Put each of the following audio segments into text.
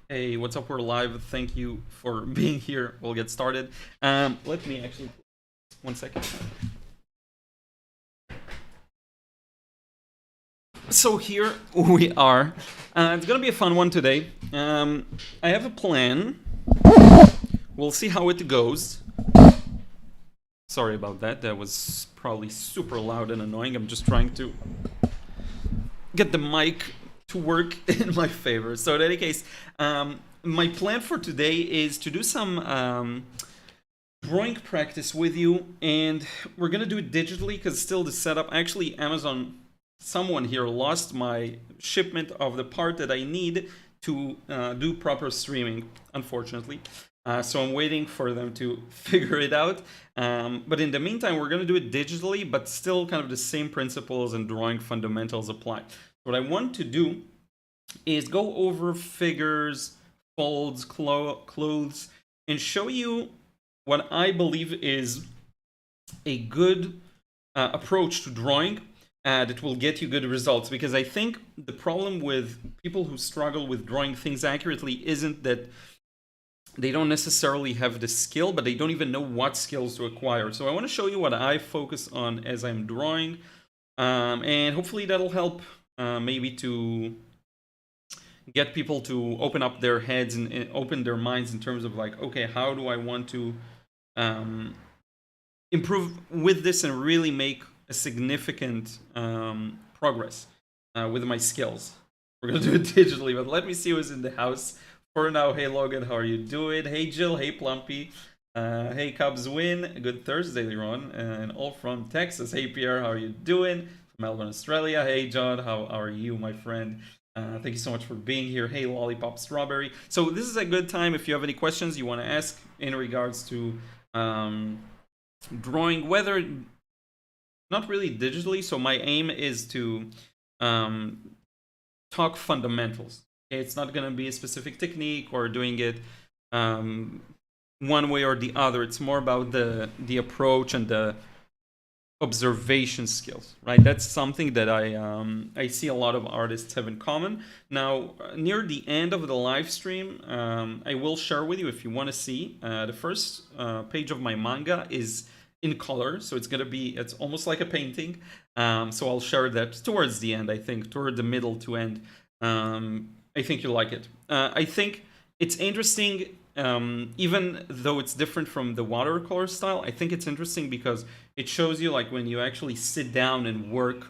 Hey, what's up? We're live. Thank you for being here. We'll get started. Let me actually, 1 second. So here we are. It's gonna be a fun one today. I have a plan. We'll see how it goes. Sorry about that. That was probably super loud and annoying. I'm just trying to get the mic to work in my favor. So in any case, my plan for today is to do some drawing practice with you, and we're gonna do it digitally because still the setup. Actually, someone here lost my shipment of the part that I need to do proper streaming, unfortunately. So I'm waiting for them to figure it out. But in the meantime, we're gonna do it digitally, but still kind of the same principles and drawing fundamentals apply. What I want to do is go over figures, folds, clothes, and show you what I believe is a good approach to drawing that will get you good results. Because I think the problem with people who struggle with drawing things accurately isn't that they don't necessarily have the skill, but they don't even know what skills to acquire. So I want to show you what I focus on as I'm drawing, and hopefully that'll help maybe to get people to open up their heads and open their minds in terms of like, okay, how do I want to improve with this and really make a significant progress with my skills. We're gonna do it digitally, but let me see who's in the house for now. Hey Logan, how are you doing? Hey Jill, hey Plumpy, hey Cubs win, good Thursday Liron, and all from Texas. Hey Pierre, how are you doing? From Melbourne, Australia. Hey John, how are you, my friend? Thank you so much for being here. Hey Lollipop Strawberry. So this is a good time if you have any questions you want to ask in regards to drawing, whether not really digitally. So my aim is to talk fundamentals. Okay? It's not going to be a specific technique or doing it one way or the other. It's more about the approach and the observation skills, right? That's something that I see a lot of artists have in common. Now, near the end of the live stream, I will share with you, if you want to see, the first page of my manga is in color, so it's almost like a painting. So I'll share that towards the end, I think, toward the middle to end. I think you'll like it. I think it's interesting, even though it's different from the watercolor style. I think it's interesting because it shows you, like, when you actually sit down and work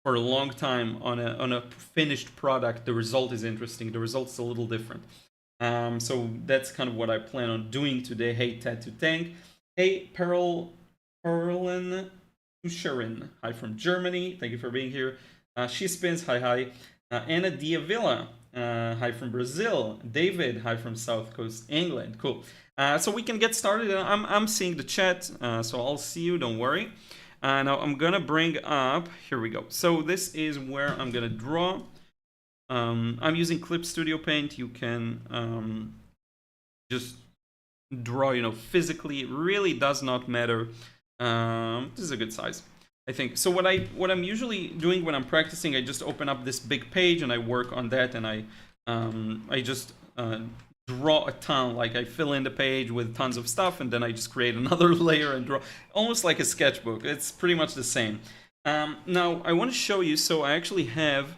for a long time on a finished product, the result is interesting. The result's a little different. So that's kind of what I plan on doing today. Hey, Tattoo Tank. Hey, Perlin Tusharin. Hi from Germany. Thank you for being here. She Spins. Hi. Anna Diavilla. Hi from Brazil. David. Hi from South Coast England. Cool. So we can get started. I'm seeing the chat, so I'll see you. Don't worry. Now I'm gonna bring up. Here we go. So this is where I'm gonna draw. I'm using Clip Studio Paint. You can just draw, physically. It really does not matter. This is a good size, I think. So what I'm usually doing when I'm practicing, I just open up this big page and I work on that, and I just draw a ton. Like, I fill in the page with tons of stuff, and then I just create another layer and draw, almost like a sketchbook. It's pretty much the same. Now I want to show you. So I actually have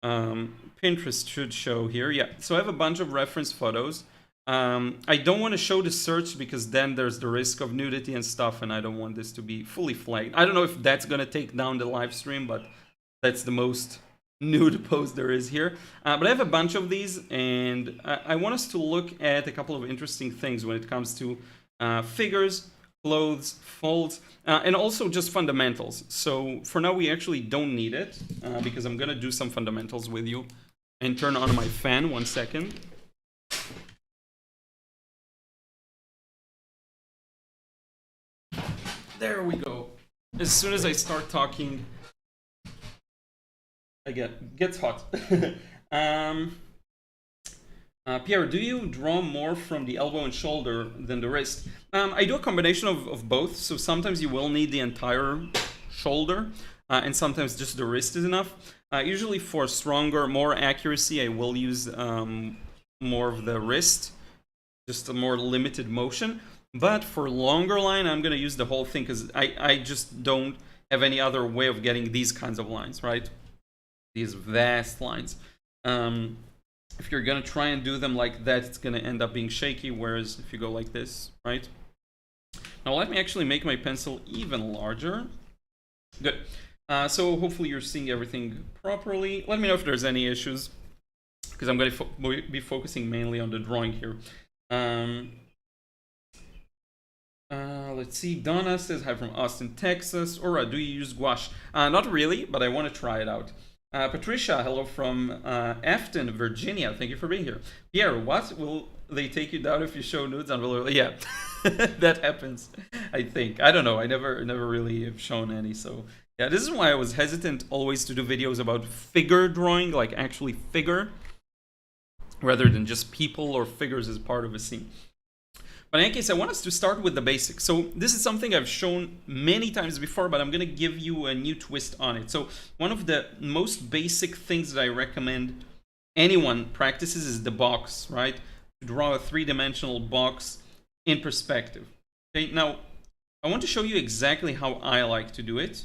Pinterest should show here. Yeah. So I have a bunch of reference photos. I don't want to show the search because then there's the risk of nudity and stuff, and I don't want this to be fully flagged. I don't know if that's gonna take down the live stream, but that's the most nude post there is here. But I have a bunch of these, and I want us to look at a couple of interesting things when it comes to figures, clothes, folds, and also just fundamentals. So for now, we actually don't need it because I'm gonna do some fundamentals with you and turn on my fan. 1 second. There we go. As soon as I start talking, gets hot. Pierre, do you draw more from the elbow and shoulder than the wrist? I do a combination of both. So sometimes you will need the entire shoulder, and sometimes just the wrist is enough. Usually for stronger, more accuracy, I will use more of the wrist, just a more limited motion. But for longer line, I'm gonna use the whole thing because I just don't have any other way of getting these kinds of lines, right? These vast lines. If you're gonna try and do them like that, it's gonna end up being shaky, whereas if you go like this, right? Now let me actually make my pencil even larger. Good. So hopefully you're seeing everything properly. Let me know if there's any issues, because I'm going to be focusing mainly on the drawing here. Let's see. Donna says, hi from Austin, Texas. Ora, do you use gouache? Not really, but I want to try it out. Patricia, hello from Afton, Virginia. Thank you for being here. Pierre, what will they take you down if you show nudes on? Yeah, that happens. I think. I don't know. I never really have shown any. So yeah, this is why I was hesitant always to do videos about figure drawing, like actually figure, rather than just people or figures as part of a scene. But in any case, I want us to start with the basics. So this is something I've shown many times before, but I'm going to give you a new twist on it. So one of the most basic things that I recommend anyone practices is the box, right? To draw a three-dimensional box in perspective. Okay, now I want to show you exactly how I like to do it.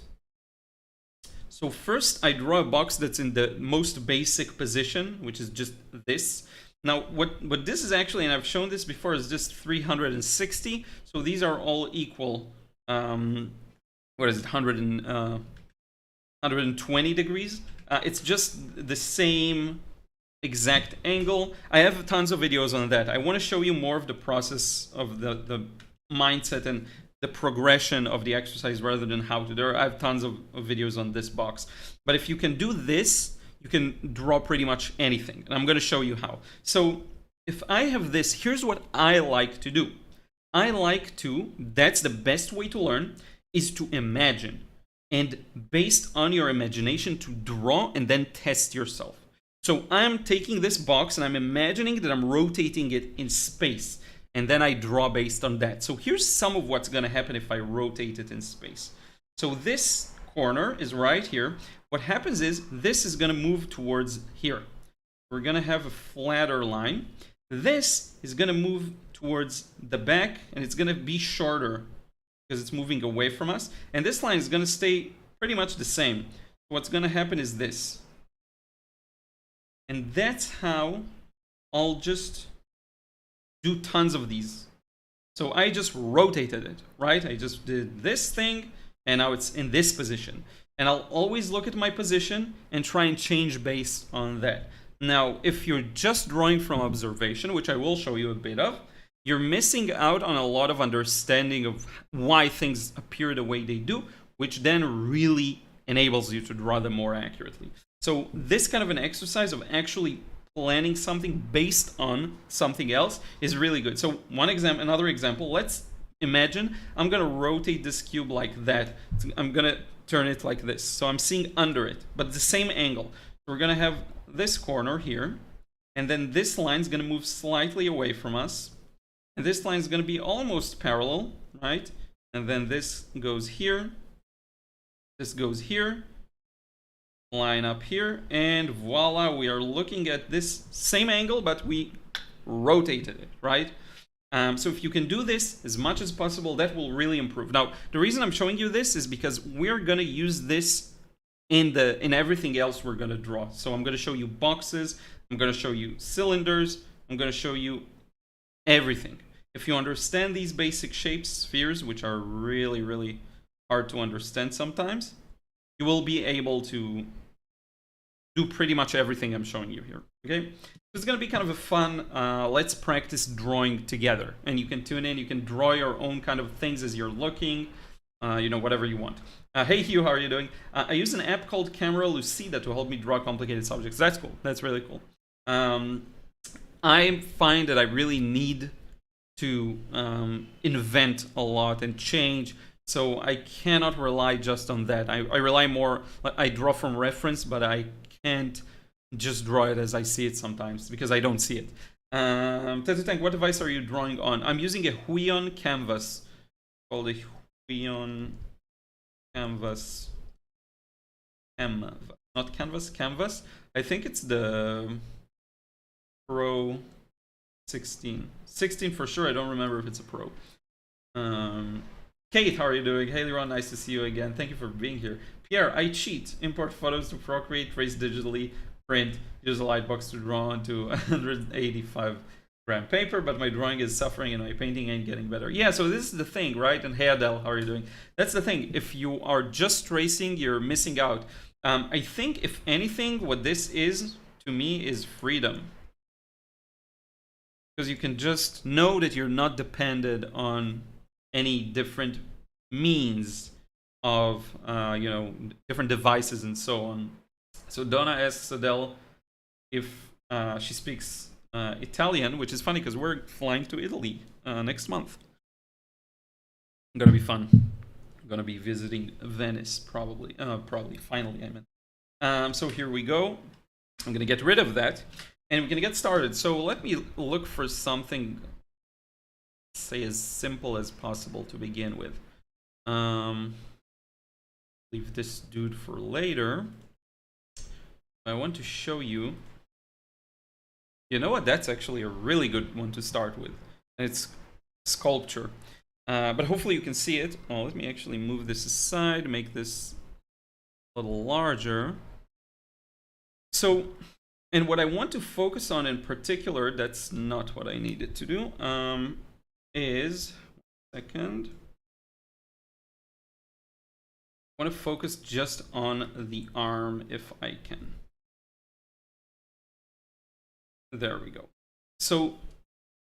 So first, I draw a box that's in the most basic position, which is just this. Now, what this is actually, and I've shown this before, is just 360. So these are all equal. What is it? 120 degrees. It's just the same exact angle. I have tons of videos on that. I want to show you more of the process of the mindset and the progression of the exercise rather than how to do it. I have tons of videos on this box. But if you can do this, you can draw pretty much anything. And I'm going to show you how. So if I have this, here's what I like to do. I like to, that's the best way to learn, is to imagine. And based on your imagination, to draw and then test yourself. So I'm taking this box and I'm imagining that I'm rotating it in space. And then I draw based on that. So here's some of what's going to happen if I rotate it in space. So this corner is right here. What happens is this is going to move towards here. We're going to have a flatter line. This is going to move towards the back, and it's going to be shorter because it's moving away from us. And this line is going to stay pretty much the same. What's going to happen is this. And that's how I'll just do tons of these. So I just rotated it, right? I just did this thing, and now it's in this position. And I'll always look at my position and try and change based on that. Now, if you're just drawing from observation, which I will show you a bit of, you're missing out on a lot of understanding of why things appear the way they do, which then really enables you to draw them more accurately. So this kind of an exercise of actually planning something based on something else is really good. So another example, let's imagine I'm going to rotate this cube like that. I'm going to turn it like this. So I'm seeing under it, but the same angle. We're going to have this corner here, and then this line is going to move slightly away from us. And this line is going to be almost parallel, right? And then this goes here. This goes here. Line up here, and voila, we are looking at this same angle, but we rotated it, right? So if you can do this as much as possible, that will really improve. Now, the reason I'm showing you this is because we're going to use this in everything else we're going to draw. So I'm going to show you boxes, I'm going to show you cylinders, I'm going to show you everything. If you understand these basic shapes, spheres, which are really, really hard to understand sometimes, you will be able to do pretty much everything I'm showing you here, okay? It's going to be kind of a fun, let's practice drawing together. And you can tune in, you can draw your own kind of things as you're looking, whatever you want. Hey Hugh, how are you doing? I use an app called Camera Lucida to help me draw complicated subjects. That's cool, that's really cool. I find that I really need to invent a lot and change. So I cannot rely just on that. I rely more, I draw from reference, but I can't just draw it as I see it sometimes because I don't see it. Tattoo Tank, what device are you drawing on? I'm using a Huion canvas called a Huion canvas. Not canvas, canvas. I think it's the Pro 16. 16 for sure. I don't remember if it's a pro. Kate, how are you doing? Hey, Liron, nice to see you again. Thank you for being here. Pierre, I cheat. Import photos to Procreate, trace digitally, print, use a lightbox to draw onto 185-gram paper, but my drawing is suffering and my painting ain't getting better. Yeah, so this is the thing, right? And hey, Adele, how are you doing? That's the thing. If you are just tracing, you're missing out. I think, if anything, what this is, to me, is freedom. Because you can just know that you're not dependent on any different means of, you know, different devices and so on. So Donna asks Adele if she speaks Italian, which is funny because we're flying to Italy next month. Gonna be fun. I'm gonna be visiting Venice probably. Finally, I meant. So here we go. I'm gonna get rid of that, and we're gonna get started. So let me look for something, say, as simple as possible to begin with. Leave this dude for later. I want to show you. You know what? That's actually a really good one to start with. It's sculpture. But hopefully you can see it. Oh, let me actually move this aside, make this a little larger. So, and what I want to focus on in particular, that's not what I needed to do, is, 1 second. I want to focus just on the arm if I can. There we go. So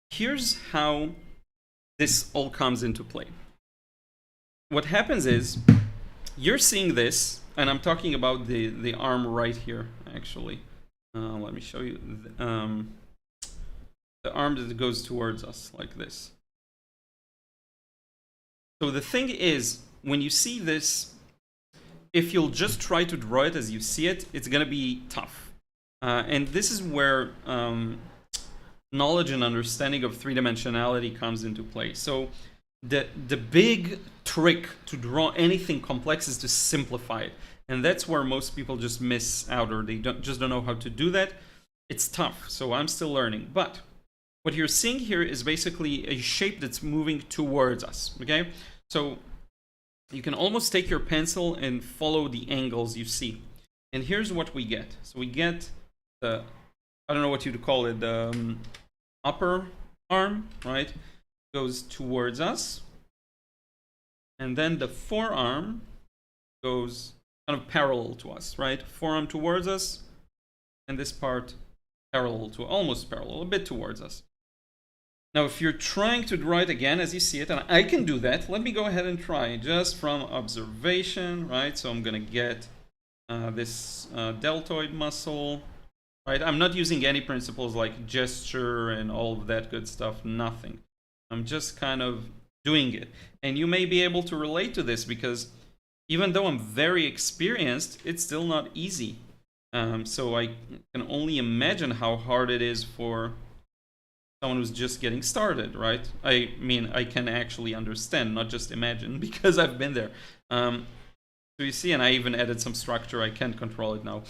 here's how this all comes into play. What happens is, you're seeing this, and I'm talking about the arm right here, actually. Let me show you the arm that goes towards us, like this. So the thing is, when you see this, if you'll just try to draw it as you see it, it's going to be tough. And this is where knowledge and understanding of three-dimensionality comes into play. So the big trick to draw anything complex is to simplify it. And that's where most people just miss out, or they just don't know how to do that. It's tough, so I'm still learning. But what you're seeing here is basically a shape that's moving towards us, okay? So you can almost take your pencil and follow the angles you see. And here's what we get. So we get the, I don't know what you'd call it, the upper arm, right? Goes towards us. And then the forearm goes kind of parallel to us, right? Forearm towards us, and this part parallel to, almost parallel, a bit towards us. Now, if you're trying to draw it again as you see it, and I can do that, let me go ahead and try just from observation, right? So I'm gonna get this deltoid muscle, right? I'm not using any principles like gesture and all of that good stuff, nothing. I'm just kind of doing it. And you may be able to relate to this because even though I'm very experienced, it's still not easy. So I can only imagine how hard it is for someone who's just getting started, right? I mean, I can actually understand, not just imagine, because I've been there. So you see, and I even added some structure. I can't control it now.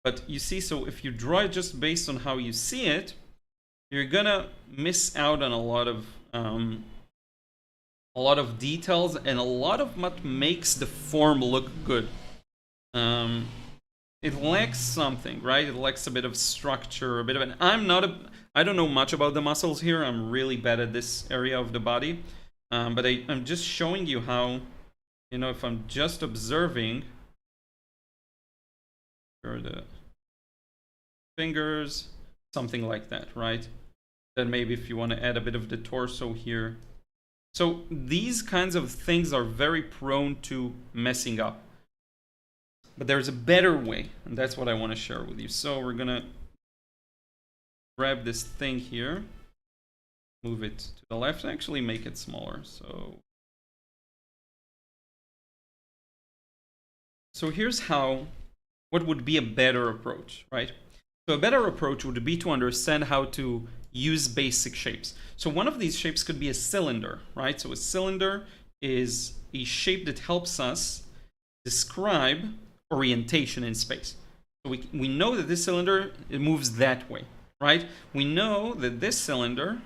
But you see, so if you draw it just based on how you see it, you're gonna miss out on a lot of details and a lot of what makes the form look good. It lacks something, right? It lacks a bit of structure, a bit of an... I don't know much about the muscles here. I'm really bad at this area of the body. But I'm just showing you how, you know, if I'm just observing, here are the fingers, something like that, right? Then maybe if you want to add a bit of the torso here. So these kinds of things are very prone to messing up. But there's a better way, and that's what I want to share with you. So we're gonna grab this thing here, move it to the left, and actually make it smaller. So here's what would be a better approach, right? So a better approach would be to understand how to use basic shapes. So one of these shapes could be a cylinder, right? So a cylinder is a shape that helps us describe orientation in space. So we know that this cylinder, it moves that way, right? We know that this cylinder,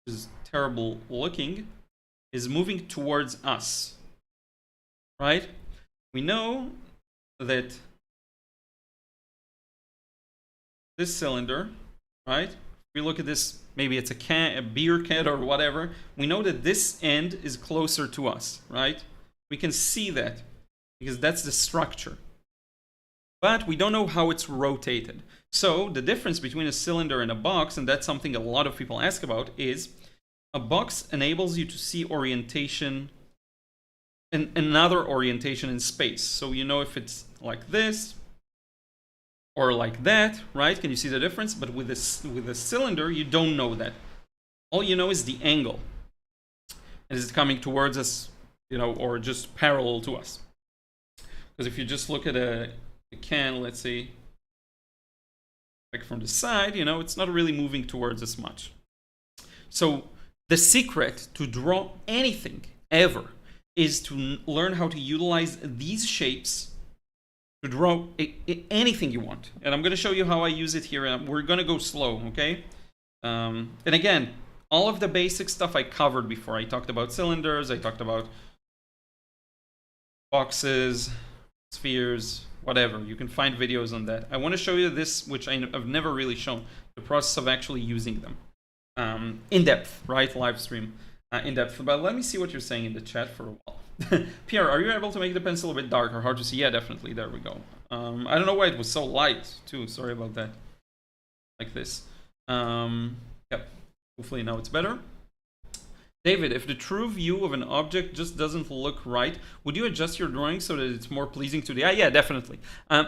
which is terrible looking, is moving towards us, right? We know that this cylinder, right? If we look at this, maybe it's a can, a beer can or whatever, we know that this end is closer to us, right? We can see that because that's the structure. But we don't know how it's rotated. So the difference between a cylinder and a box, and that's something a lot of people ask about, is a box enables you to see orientation and another orientation in space. So you know if it's like this or like that, right? Can you see the difference? But with a cylinder, you don't know that. All you know is the angle. Is it coming towards us, you know, or just parallel to us? Because if you just look at a can, let's say, like from the side, you know, it's not really moving towards us much. So the secret to draw anything ever is to learn how to utilize these shapes to draw anything you want. And I'm going to show you how I use it here. And we're going to go slow, okay? And again, all of the basic stuff I covered before. I talked about cylinders, I talked about boxes, spheres, whatever. You can find videos on that. I want to show you this, which I've never really shown, the process of actually using them. In depth, right? Live stream in depth. But let me see what you're saying in the chat for a while. Pierre, are you able to make the pencil a bit darker, hard to see? Yeah, definitely. There we go. I don't know why it was so light, too. Sorry about that. Like this. Yep. Hopefully now it's better. David, if the true view of an object just doesn't look right, would you adjust your drawing so that it's more pleasing to the eye? Yeah, definitely.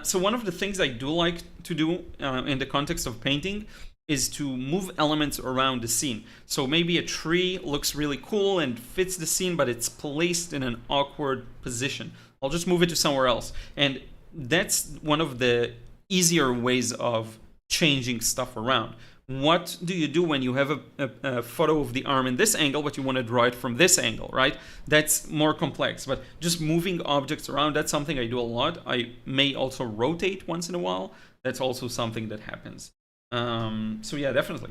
So one of the things I do like to do in the context of painting is to move elements around the scene. So maybe a tree looks really cool and fits the scene, but it's placed in an awkward position. I'll just move it to somewhere else. And that's one of the easier ways of changing stuff around. What do you do when you have a photo of the arm in this angle, but you want to draw it from this angle, right? That's more complex, but just moving objects around, that's something I do a lot. I may also rotate once in a while. That's also something that happens. So yeah, definitely.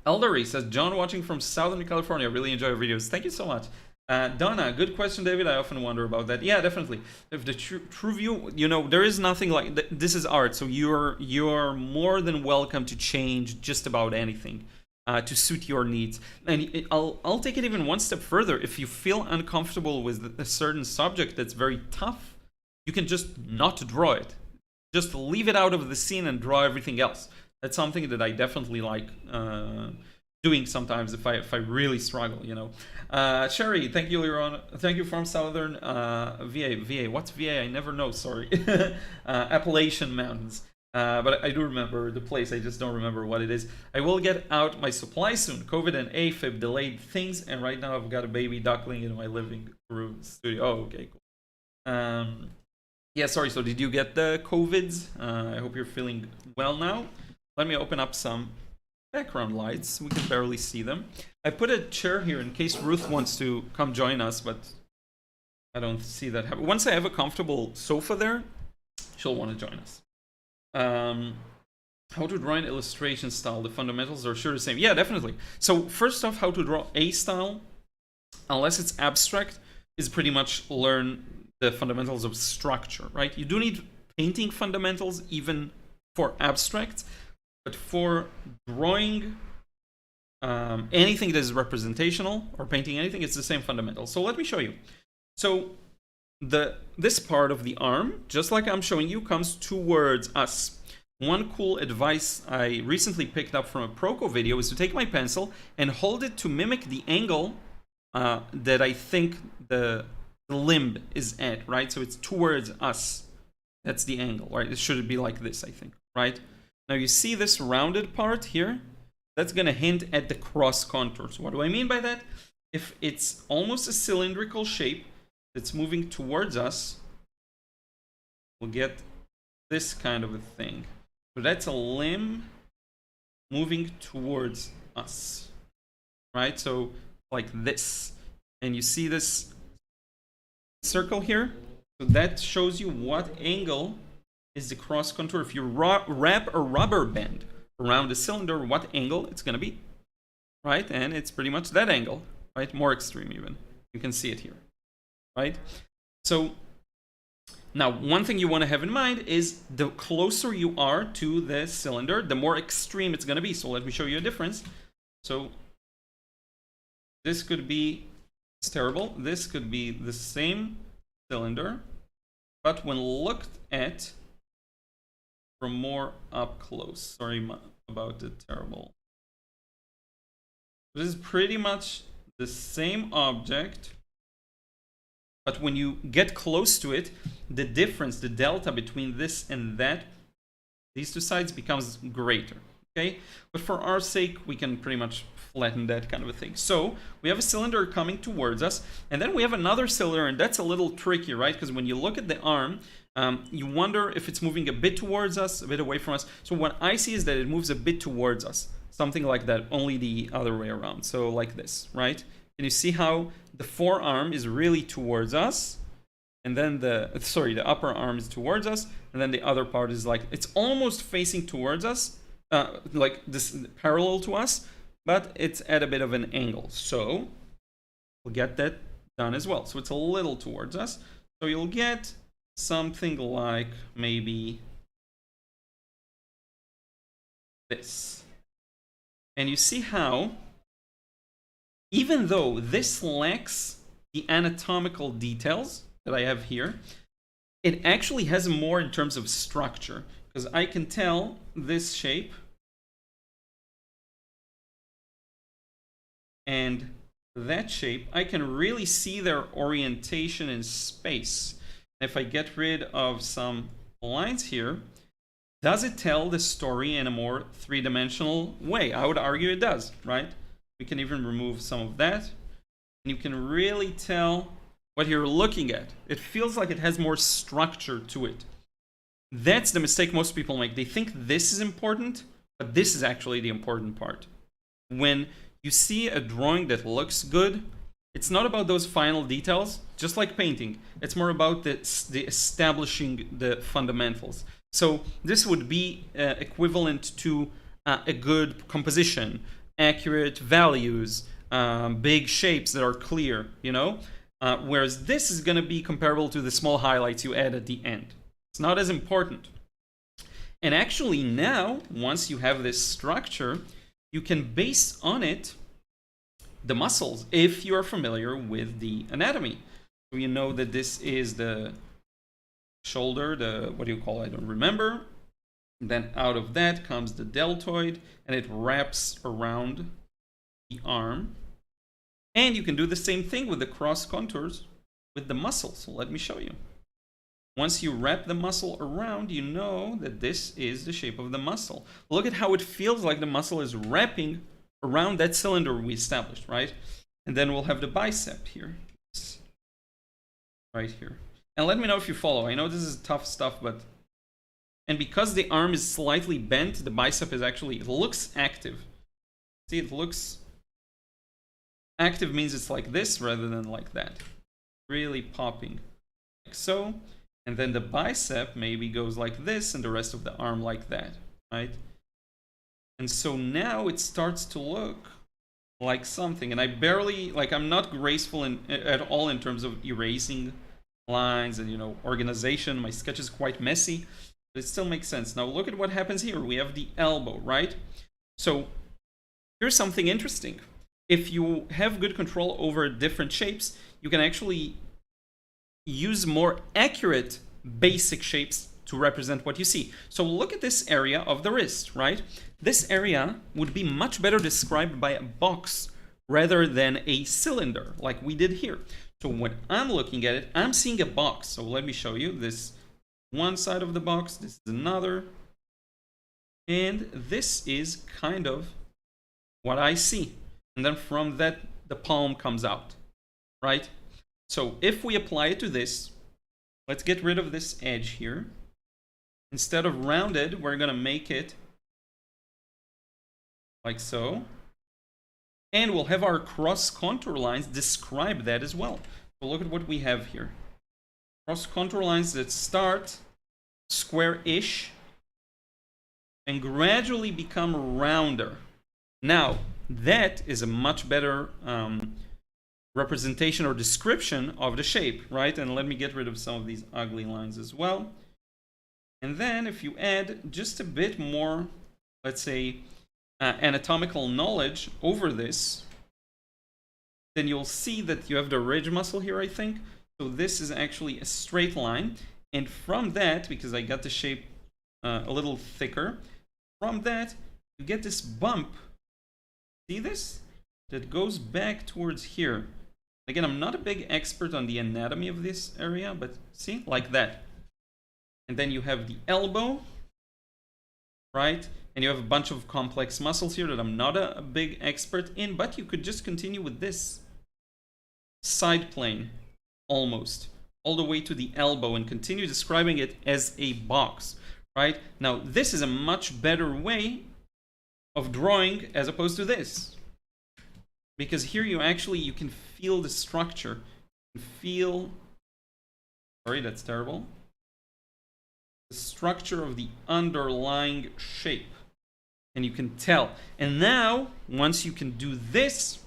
Eldery says, John watching from Southern California, really enjoy your videos. Thank you so much. Donna, good question, David. I often wonder about that. Yeah, definitely. If the true view, you know, there is nothing like this is art, so you're more than welcome to change just about anything to suit your needs. And I'll take it even one step further. If you feel uncomfortable with a certain subject that's very tough, you can just not draw it. Just leave it out of the scene and draw everything else. That's something that I definitely like doing sometimes if I really struggle, you know. Sherry, thank you, Liron. Thank you from Southern VA. What's VA? I never know, sorry. Appalachian Mountains. But I do remember the place, I just don't remember what it is. I will get out my supply soon. COVID and AFib delayed things, and right now I've got a baby duckling in my living room studio. Oh, okay, cool. Yeah, sorry, so did you get the COVIDs? I hope you're feeling well now. Let me open up some background lights. We can barely see them. I put a chair here in case Ruth wants to come join us, but I don't see that happen. Once I have a comfortable sofa there, she'll want to join us. How to draw an illustration style. The fundamentals are sure the same. Yeah, definitely. So first off, how to draw a style, unless it's abstract, is pretty much learn the fundamentals of structure, right? You do need painting fundamentals even for abstract, but for drawing anything that is representational or painting anything, it's the same fundamentals. So let me show you. So this part of the arm, just like I'm showing you, comes towards us. One cool advice I recently picked up from a Proco video is to take my pencil and hold it to mimic the angle that I think the limb is at, right? So it's towards us. That's the angle, right? It should be like this, I think, right? Now you see this rounded part here? That's going to hint at the cross contours. What do I mean by that? If it's almost a cylindrical shape that's moving towards us, we'll get this kind of a thing. So that's a limb moving towards us, right? So like this. And you see this circle here? So that shows you what angle is the cross contour. If you wrap a rubber band around the cylinder, what angle it's going to be, right? And it's pretty much that angle, right? More extreme even. You can see it here, right? So now, one thing you want to have in mind is the closer you are to the cylinder, the more extreme it's going to be. So let me show you a difference. So this could be, it's terrible. This could be the same cylinder, but when looked at from more up close, sorry about the terrible. This is pretty much the same object, but when you get close to it, the difference, the delta between this and that, these two sides becomes greater, okay? But for our sake, we can pretty much flatten that kind of a thing. So we have a cylinder coming towards us, and then we have another cylinder, and that's a little tricky, right? Because when you look at the arm, you wonder if it's moving a bit towards us, a bit away from us. So what I see is that it moves a bit towards us, something like that, only the other way around. So like this, right? And you see how the forearm is really towards us, and then the upper arm is towards us, and then the other part is like, it's almost facing towards us, like this parallel to us, but it's at a bit of an angle. So we'll get that done as well. So it's a little towards us. So you'll get something like maybe this. And you see how, even though this lacks the anatomical details that I have here, it actually has more in terms of structure, because I can tell this shape and that shape, I can really see their orientation in space. If I get rid of some lines here, does it tell the story in a more three-dimensional way? I would argue it does, right? We can even remove some of that, and you can really tell what you're looking at. It feels like it has more structure to it. That's the mistake most people make. They think this is important, but this is actually the important part. When you see a drawing that looks good, it's not about those final details, just like painting. It's more about the establishing the fundamentals. So this would be equivalent to a good composition, accurate values, big shapes that are clear, you know? Whereas this is going to be comparable to the small highlights you add at the end. It's not as important. And actually now, once you have this structure, you can base on it the muscles, if you are familiar with the anatomy. So you know that this is the shoulder, the, what do you call it? I don't remember. And then out of that comes the deltoid, and it wraps around the arm. And you can do the same thing with the cross contours with the muscle. So let me show you. Once you wrap the muscle around, you know that this is the shape of the muscle. Look at how it feels like the muscle is wrapping around that cylinder we established, right? And then we'll have the bicep here, right here. And let me know if you follow. I know this is tough stuff, but... And because the arm is slightly bent, the bicep is actually, it looks active. See, it looks... Active means it's like this rather than like that. Really popping. Like so. And then the bicep maybe goes like this and the rest of the arm like that, right? And so now it starts to look like something. And I barely, like, I'm not graceful at all in terms of erasing lines and, you know, organization. My sketch is quite messy, but it still makes sense. Now look at what happens here. We have the elbow, right? So here's something interesting. If you have good control over different shapes, you can actually use more accurate basic shapes to represent what you see. So look at this area of the wrist, right? This area would be much better described by a box rather than a cylinder like we did here. So when I'm looking at it, I'm seeing a box. So let me show you this one side of the box. This is another. And this is kind of what I see. And then from that, the palm comes out, right? So if we apply it to this, let's get rid of this edge here. Instead of rounded, we're going to make it like so. And we'll have our cross contour lines describe that as well. So look at what we have here. Cross contour lines that start square-ish, and gradually become rounder. Now, that is a much better representation or description of the shape, right? And let me get rid of some of these ugly lines as well. And then if you add just a bit more, let's say, anatomical knowledge over this, then you'll see that you have the ridge muscle here, I think. So this is actually a straight line. And from that, because I got the shape a little thicker, from that, you get this bump. See this? That goes back towards here. Again, I'm not a big expert on the anatomy of this area, but see, like that. And then you have the elbow, right? And you have a bunch of complex muscles here that I'm not a big expert in, but you could just continue with this side plane, almost, all the way to the elbow and continue describing it as a box, right? Now, this is a much better way of drawing as opposed to this. Because here you can feel the structure. You can feel, sorry, that's terrible. The structure of the underlying shape. And you can tell. And now, once you can do this,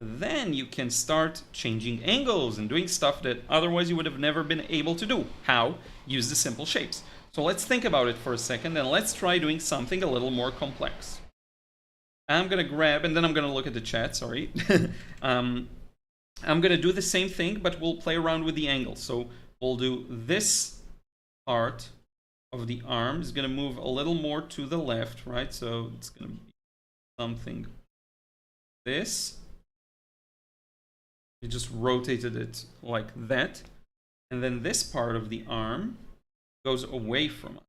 then you can start changing angles and doing stuff that otherwise you would have never been able to do. How? Use the simple shapes. So let's think about it for a second, and let's try doing something a little more complex. I'm going to grab, and then I'm going to look at the chat, sorry. I'm going to do the same thing, but we'll play around with the angles. So we'll do this part of the arm is going to move a little more to the left, right? So it's going to be something this. You just rotated it like that. And then this part of the arm goes away from us,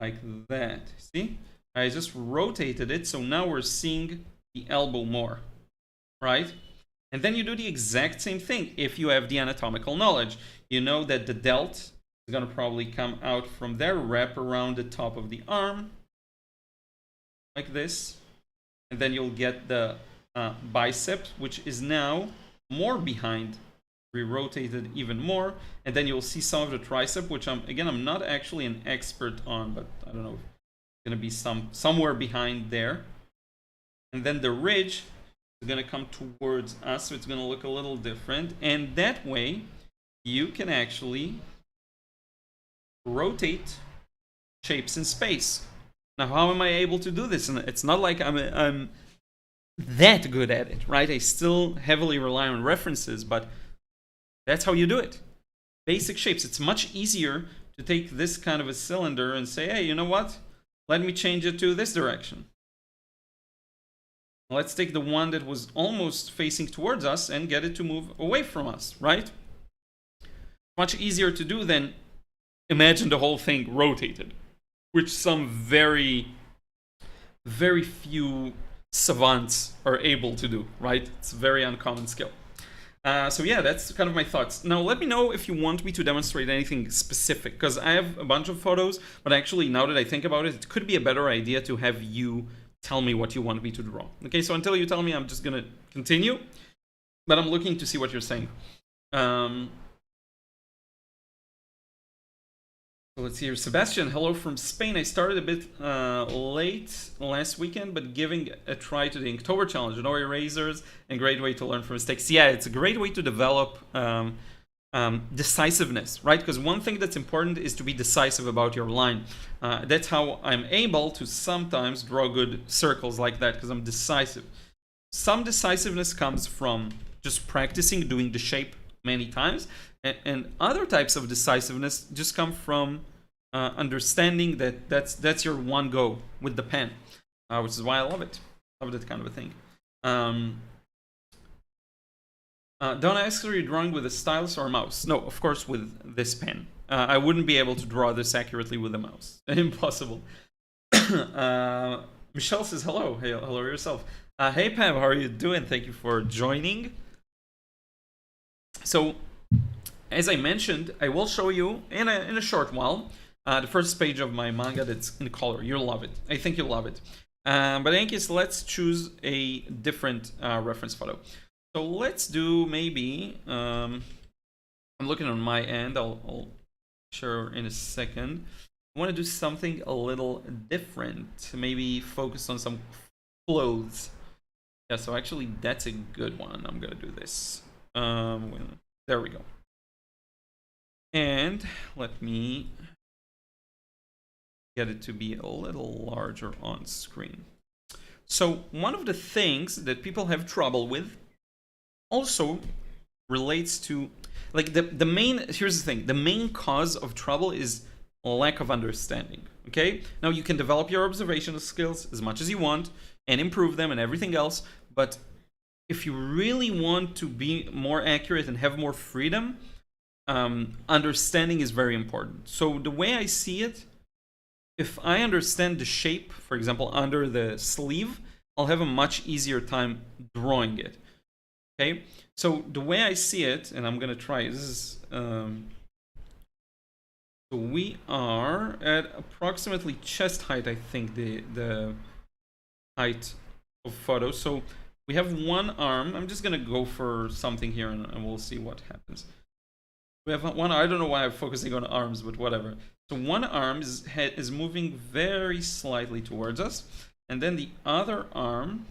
like that. See? I just rotated it, so now we're seeing the elbow more, right? And then you do the exact same thing if you have the anatomical knowledge. You know that the delt is going to probably come out from there, wrap around the top of the arm, like this. And then you'll get the bicep, which is now more behind. We rotated even more. And then you'll see some of the tricep, which I'm not actually an expert on, but I don't know. Going to be somewhere behind there, and then the ridge is going to come towards us, so it's going to look a little different, and that way you can actually rotate shapes in space. Now, how am I able to do this? And it's not like I'm that good at it, right? I still heavily rely on references, but that's how you do it. Basic shapes. It's much easier to take this kind of a cylinder and say, hey, you know what? Let me change it to this direction. Let's take the one that was almost facing towards us and get it to move away from us, right? Much easier to do than imagine the whole thing rotated, which some very, very few savants are able to do, right? It's a very uncommon skill. So yeah, that's kind of my thoughts. Now, let me know if you want me to demonstrate anything specific, because I have a bunch of photos, but actually, now that I think about it, it could be a better idea to have you tell me what you want me to draw. Okay, so until you tell me, I'm just going to continue, but I'm looking to see what you're saying. So let's see here. Sebastian, hello from Spain. I started a bit late last weekend, but giving a try to the Inktober challenge. No erasers, and great way to learn from mistakes. Yeah, it's a great way to develop decisiveness, right? Because one thing that's important is to be decisive about your line. That's how I'm able to sometimes draw good circles like that, because I'm decisive. Some decisiveness comes from just practicing doing the shape many times. And other types of decisiveness just come from understanding that that's your one go with the pen, which is why I love it. Love that kind of a thing. Don't ask, are you drawing with a stylus or a mouse? No, of course with this pen. I wouldn't be able to draw this accurately with a mouse. Impossible. Michelle says hello. Hey, hello yourself. Hey Pam, how are you doing? Thank you for joining. So, as I mentioned, I will show you in a short while the first page of my manga that's in color. You'll love it. I think you'll love it. But in any case, let's choose a different reference photo. So let's do maybe, I'm looking on my end. I'll sure in a second. I want to do something a little different. Maybe focus on some clothes. Yeah, so actually that's a good one. I'm gonna do this. There we go. And let me get it to be a little larger on screen. So one of the things that people have trouble with also relates to, like, the main, here's the thing, the main cause of trouble is lack of understanding. Okay, now you can develop your observational skills as much as you want and improve them and everything else, but if you really want to be more accurate and have more freedom, understanding is very important. So the way I see it, if I understand the shape, for example, under the sleeve, I'll have a much easier time drawing it. Okay, so the way I see it, and I'm gonna try, this is so we are at approximately chest height, I think, the height of photo. So we have one arm. I'm just gonna go for something here, and we'll see what happens. We have one. I don't know why I'm focusing on arms, but whatever. So one arm is moving very slightly towards us, and then the other arm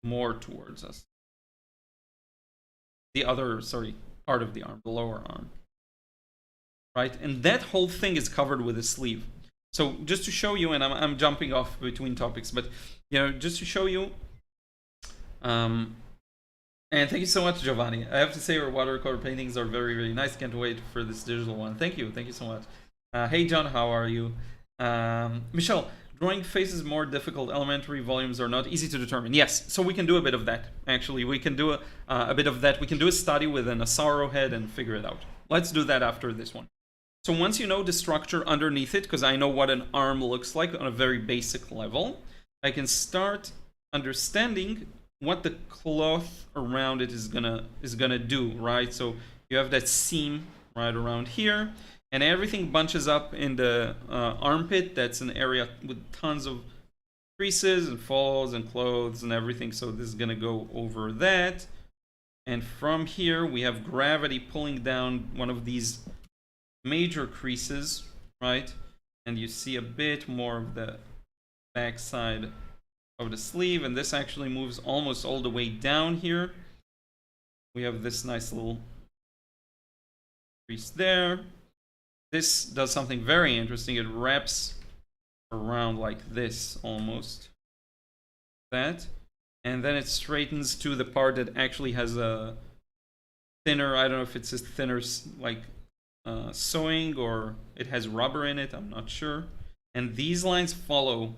more towards us. The other, sorry, part of the arm, the lower arm. Right, and that whole thing is covered with a sleeve. So just to show you, and I'm jumping off between topics, but you know, just to show you, and thank you so much, Giovanni. I have to say your watercolor paintings are very, very nice. Can't wait for this digital one. Thank you so much. Hey John, how are you? Michelle, drawing faces more difficult. Elementary volumes are not easy to determine. Yes, so we can do a bit of that. Actually, we can do a bit of that. We can do a study with an Asaro head and figure it out. Let's do that after this one. So once you know the structure underneath it, because I know what an arm looks like on a very basic level, I can start understanding what the cloth around it is gonna do, right? So you have that seam right around here, and everything bunches up in the armpit. That's an area with tons of creases and folds and clothes and everything. So this is gonna go over that, and from here we have gravity pulling down one of these major creases, right? And you see a bit more of the back side of the sleeve, and this actually moves almost all the way down here. We have this nice little crease there. This does something very interesting. It wraps around like this almost, that, and then it straightens to the part that actually has a thinner, I don't know if it's a thinner like sewing or it has rubber in it, I'm not sure. And these lines follow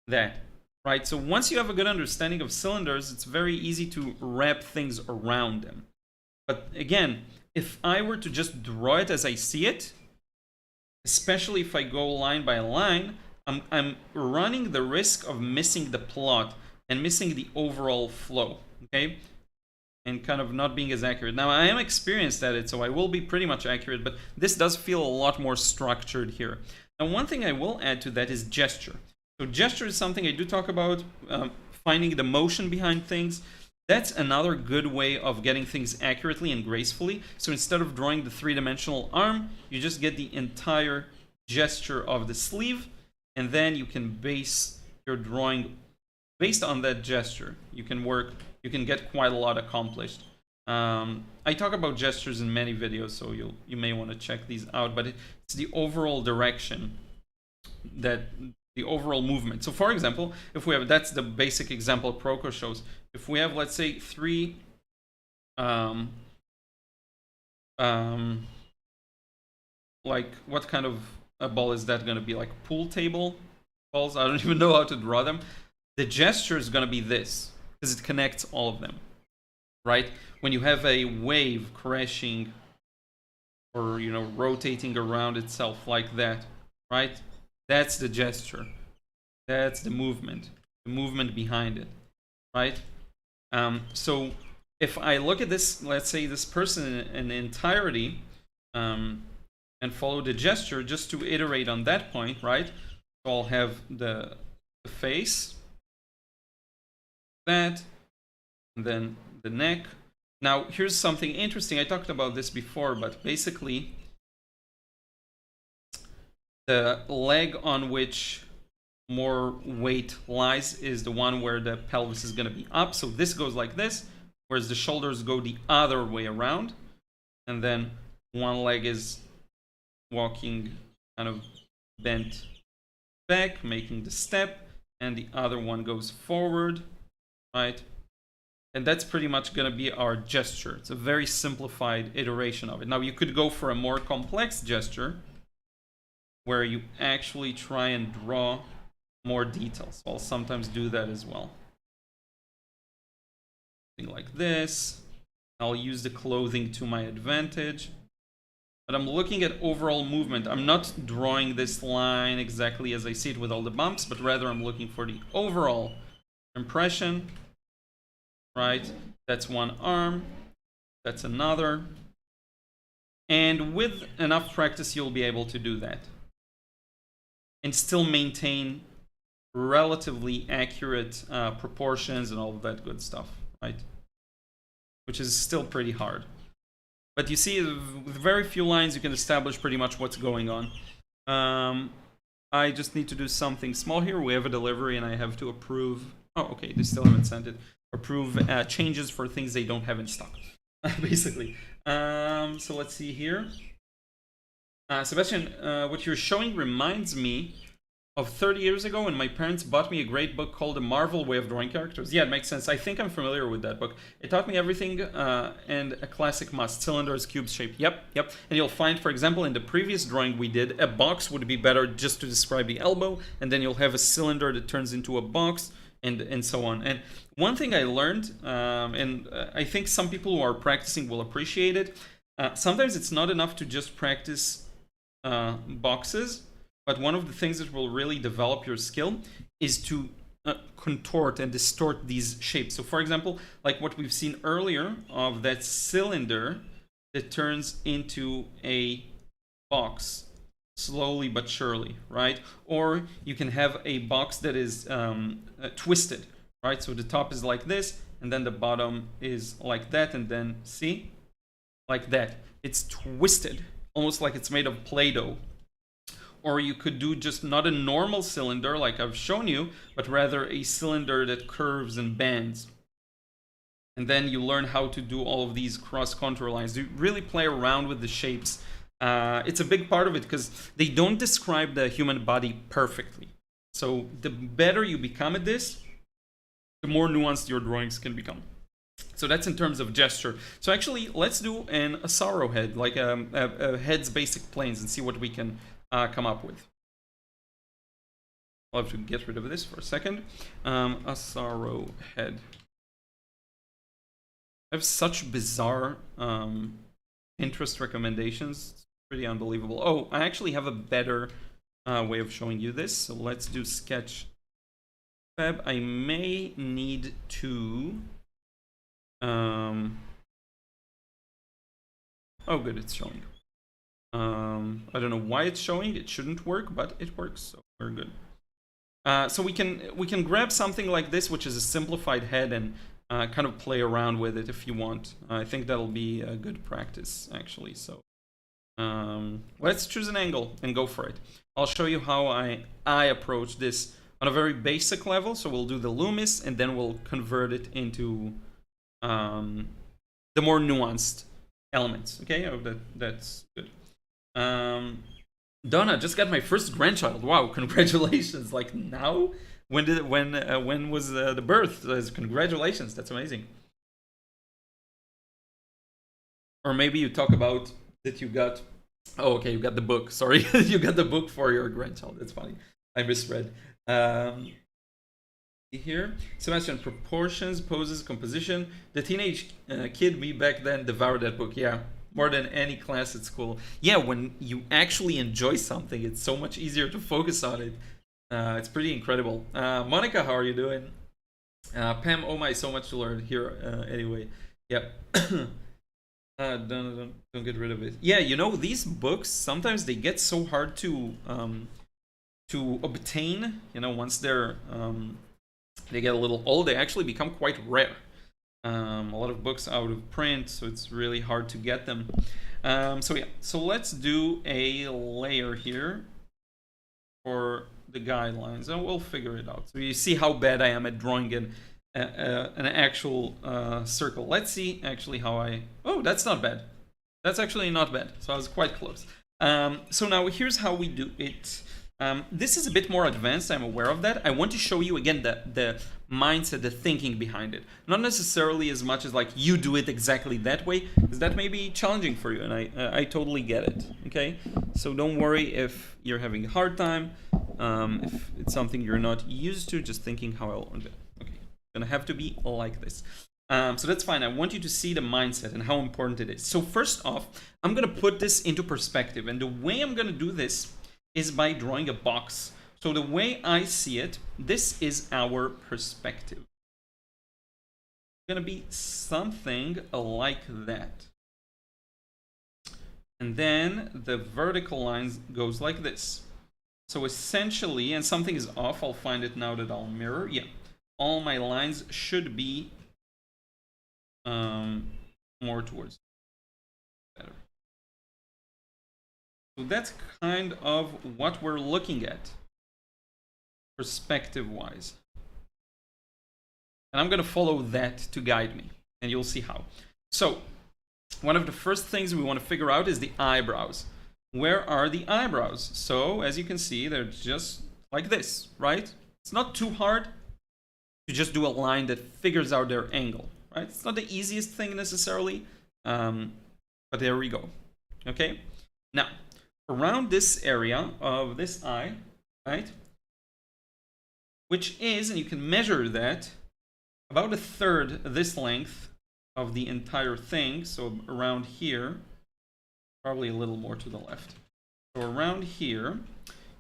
that, right? So once you have a good understanding of cylinders, it's very easy to wrap things around them. But again, if I were to just draw it as I see it, especially if I go line by line, I'm running the risk of missing the plot and missing the overall flow, okay? And kind of not being as accurate. Now, I am experienced at it, so I will be pretty much accurate, but this does feel a lot more structured here. Now, one thing I will add to that is gesture. So gesture is something I do talk about, finding the motion behind things. That's another good way of getting things accurately and gracefully. So instead of drawing the three-dimensional arm, you just get the entire gesture of the sleeve, and then you can base your drawing based on that gesture. You can get quite a lot accomplished. I talk about gestures in many videos, so you may want to check these out, but it's the overall direction, that the overall movement. So for example, if we have, that's the basic example Proco shows. If we have, let's say, three like, what kind of a ball is that going to be? Like pool table balls? I don't even know how to draw them. The gesture is going to be this, because it connects all of them, right? When you have a wave crashing or, you know, rotating around itself like that, right? That's the gesture. That's the movement behind it, right? So if I look at this, let's say this person in entirety, and follow the gesture just to iterate on that point, right? So I'll have the face, that, and then the neck. Now, here's something interesting. I talked about this before, but basically, the leg on which more weight lies is the one where the pelvis is going to be up. So this goes like this, whereas the shoulders go the other way around. And then one leg is walking kind of bent back, making the step, and the other one goes forward, right? And that's pretty much going to be our gesture. It's a very simplified iteration of it. Now, you could go for a more complex gesture where you actually try and draw more details. I'll sometimes do that as well. Something like this. I'll use the clothing to my advantage. But I'm looking at overall movement. I'm not drawing this line exactly as I see it with all the bumps, but rather I'm looking for the overall impression. Right? That's one arm. That's another. And with enough practice, you'll be able to do that. And still maintain relatively accurate proportions and all of that good stuff, right? Which is still pretty hard. But you see, with very few lines, you can establish pretty much what's going on. I just need to do something small here. We have a delivery and I have to approve. Oh, okay, they still haven't sent it. Approve changes for things they don't have in stock, basically. So let's see here. Sebastian, what you're showing reminds me of 30 years ago when my parents bought me a great book called The Marvel Way of Drawing Characters. Yeah, it makes sense. I think I'm familiar with that book. It taught me everything and a classic must. Cylinders, cubes, shape. Yep. And you'll find, for example, in the previous drawing we did, a box would be better just to describe the elbow, and then you'll have a cylinder that turns into a box, and so on. And one thing I learned, and I think some people who are practicing will appreciate it, sometimes it's not enough to just practice boxes, but one of the things that will really develop your skill is to contort and distort these shapes. So for example, like what we've seen earlier of that cylinder that turns into a box slowly but surely, right? Or you can have a box that is twisted, right? So the top is like this, and then the bottom is like that, and then see? Like that. It's twisted, almost like it's made of Play-Doh. Or you could do just not a normal cylinder like I've shown you, but rather a cylinder that curves and bends. And then you learn how to do all of these cross-contour lines. You really play around with the shapes. It's a big part of it because they don't describe the human body perfectly. So the better you become at this, the more nuanced your drawings can become. So that's in terms of gesture. So actually, let's do a sorrow head, like a head's basic planes, and see what we can come up with. I'll have to get rid of this for a second. A sorrow head. I have such bizarre Pinterest recommendations. It's pretty unbelievable. Oh, I actually have a better way of showing you this. So let's do sketch fab. I may need to oh good, it's showing. I don't know why it's showing. It shouldn't work, but it works, so we're good. So we can grab something like this, which is a simplified head, and kind of play around with it if you want. I think that'll be a good practice, actually. So let's choose an angle and go for it. I'll show you how I approach this on a very basic level. So we'll do the Loomis, and then we'll convert it into the more nuanced elements. Okay, oh, that's good. Donna, just got my first grandchild. Wow, congratulations! Like now? When was the birth? Congratulations, that's amazing. Or maybe you talk about that you got. Oh, okay, you got the book. Sorry, you got the book for your grandchild. That's funny. I misread. Here, Sebastian, proportions, poses, composition. The teenage kid me back then devoured that book. Yeah. More than any class at school. Yeah, when you actually enjoy something, it's so much easier to focus on it. It's pretty incredible. Monica, how are you doing? Pam, oh my, so much to learn here. Anyway, yep. Don't get rid of it. Yeah, you know, these books, sometimes they get so hard to obtain. You know, once they get a little old, they actually become quite rare. A lot of books out of print, so it's really hard to get them. So yeah, so let's do a layer here for the guidelines, and we'll figure it out. So you see how bad I am at drawing an actual circle. Let's see actually how I... Oh, that's not bad. That's actually not bad. So I was quite close. So now here's how we do it. This is a bit more advanced, I'm aware of that. I want to show you again the mindset, the thinking behind it. Not necessarily as much as like you do it exactly that way, because that may be challenging for you, and I totally get it, okay? So don't worry if you're having a hard time, if it's something you're not used to, just thinking how I'll do it. Okay, it's gonna have to be like this. So that's fine. I want you to see the mindset and how important it is. So first off, I'm gonna put this into perspective, and the way I'm gonna do this is by drawing a box. So the way I see it, this is our perspective. It's gonna be something like that. And then the vertical line goes like this. So essentially, and something is off, I'll find it now that I'll mirror. Yeah, all my lines should be more towards better. So that's kind of what we're looking at perspective-wise. And I'm gonna follow that to guide me, and you'll see how. So one of the first things we want to figure out is the eyebrows. Where are the eyebrows? So as you can see, they're just like this, right? It's not too hard to just do a line that figures out their angle, right? It's not the easiest thing necessarily, but there we go. Okay, now around this area of this eye, right, which is, and you can measure that, about a third this length of the entire thing, so around here, probably a little more to the left. So around here,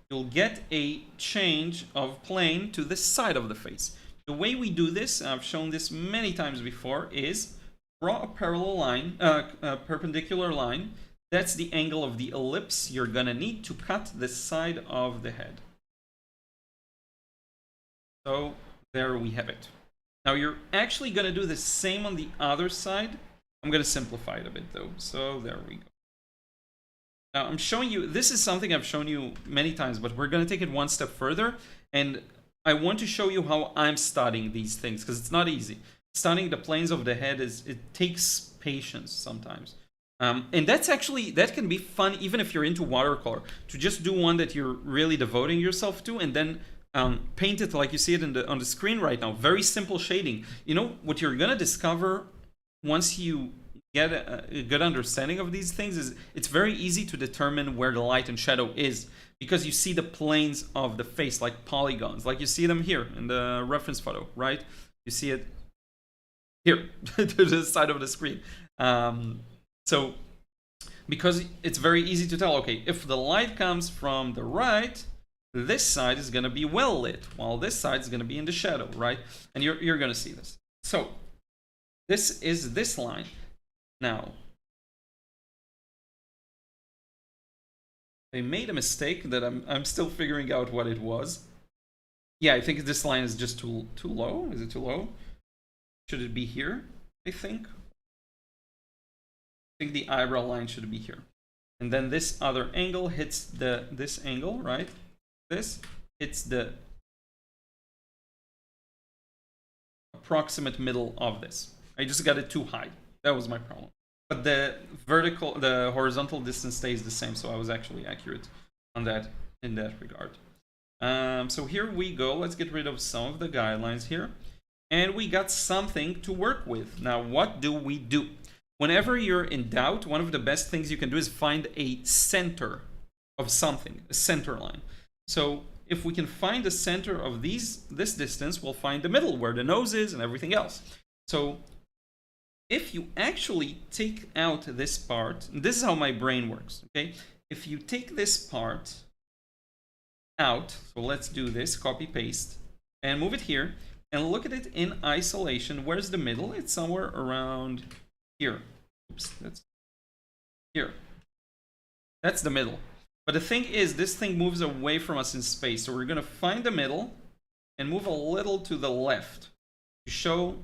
you'll get a change of plane to the side of the face. The way we do this, I've shown this many times before, is draw a parallel line, a perpendicular line. That's the angle of the ellipse you're gonna need to cut the side of the head. So there we have it. Now you're actually gonna do the same on the other side. I'm gonna simplify it a bit though. So there we go. Now I'm showing you, this is something I've shown you many times, but we're gonna take it one step further, and I want to show you how I'm studying these things, because it's not easy. Studying the planes of the head it takes patience sometimes. And that's actually, that can be fun even if you're into watercolor, to just do one that you're really devoting yourself to, and then paint it like you see it on the screen right now. Very simple shading. You know, what you're gonna discover once you get a good understanding of these things is it's very easy to determine where the light and shadow is, because you see the planes of the face like polygons, like you see them here in the reference photo, right? You see it here to the side of the screen. So because it's very easy to tell, okay, if the light comes from the right, this side is going to be well lit, while this side is going to be in the shadow, right? And you're going to see this. So this is this line. Now, I made a mistake that I'm still figuring out what it was. Yeah, I think this line is just too low. Is it too low? Should it be here? I think the eyebrow line should be here. And then this other angle hits this angle, right? This hits the approximate middle of this. I just got it too high. That was my problem. But the horizontal distance stays the same, so I was actually accurate on that in that regard. So here we go. Let's get rid of some of the guidelines here. And we got something to work with. Now, what do we do? Whenever you're in doubt, one of the best things you can do is find a center of something, a center line. So if we can find the center of this distance, we'll find the middle where the nose is and everything else. So if you actually take out this part, this is how my brain works, okay? If you take this part out, so let's do this, copy paste, and move it here, and look at it in isolation. Where's the middle? It's somewhere around here. Oops, that's here. That's the middle. But the thing is, this thing moves away from us in space, so we're gonna find the middle and move a little to the left to show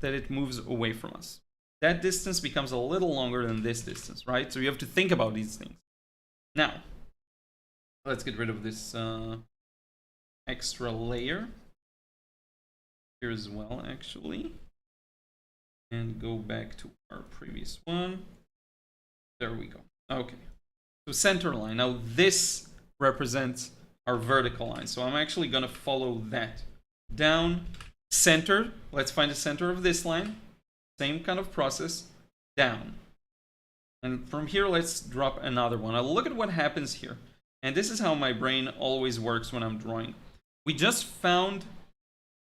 that it moves away from us. That distance becomes a little longer than this distance, right? So you have to think about these things. Now, let's get rid of this extra layer here as well, actually. And go back to our previous one. There we go. Okay. So center line. Now this represents our vertical line. So I'm actually going to follow that. Down, center. Let's find the center of this line. Same kind of process. Down. And from here, let's drop another one. Now look at what happens here. And this is how my brain always works when I'm drawing. We just found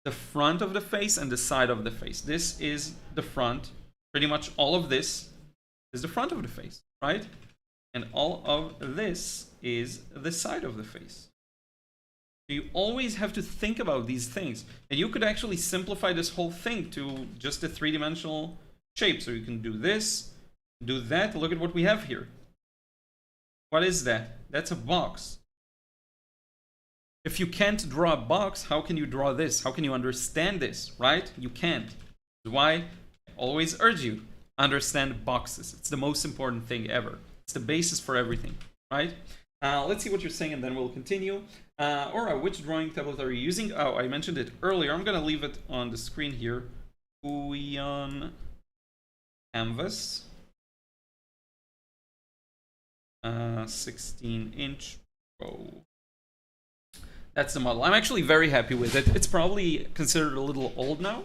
the front of the face and the side of the face. This is the front. Pretty much all of this is the front of the face, right? And all of this is the side of the face. You always have to think about these things. And you could actually simplify this whole thing to just a three-dimensional shape. So you can do this, do that. Look at what we have here. What is that? That's a box. If you can't draw a box, how can you draw this? How can you understand this, right? You can't. That's why I always urge you, understand boxes. It's the most important thing ever. It's the basis for everything, right? Let's see what you're saying and then we'll continue. Aura, which drawing tablet are you using? Oh, I mentioned it earlier. I'm going to leave it on the screen here. Huion Canvas. 16-inch Pro. That's the model. I'm actually very happy with it. It's probably considered a little old now,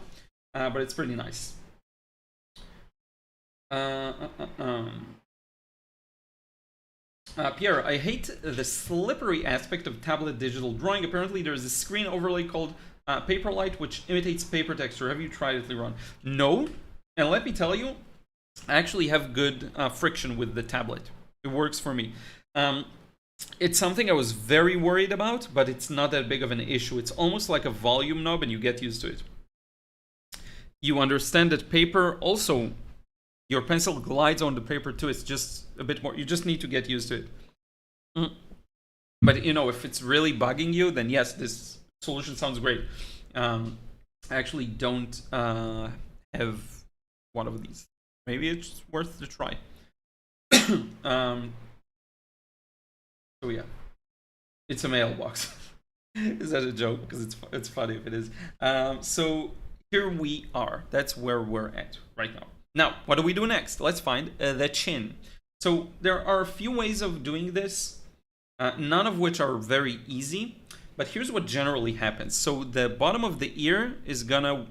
but it's pretty nice. Pierre, I hate the slippery aspect of tablet digital drawing. Apparently there's a screen overlay called Paperlight, which imitates paper texture. Have you tried it, Liron? No. And let me tell you, I actually have good friction with the tablet. It works for me. It's something I was very worried about, but it's not that big of an issue. It's almost like a volume knob and you get used to it. You understand that paper also, your pencil glides on the paper too. It's just a bit more, you just need to get used to it. But you know, if it's really bugging you, then yes, this solution sounds great. I actually don't have one of these. Maybe it's worth the try. So yeah, it's a mailbox. Is that a joke? Because it's funny if it is. So here we are. That's where we're at right now. Now, what do we do next? Let's find the chin. So there are a few ways of doing this, none of which are very easy. But here's what generally happens. So the bottom of the ear is gonna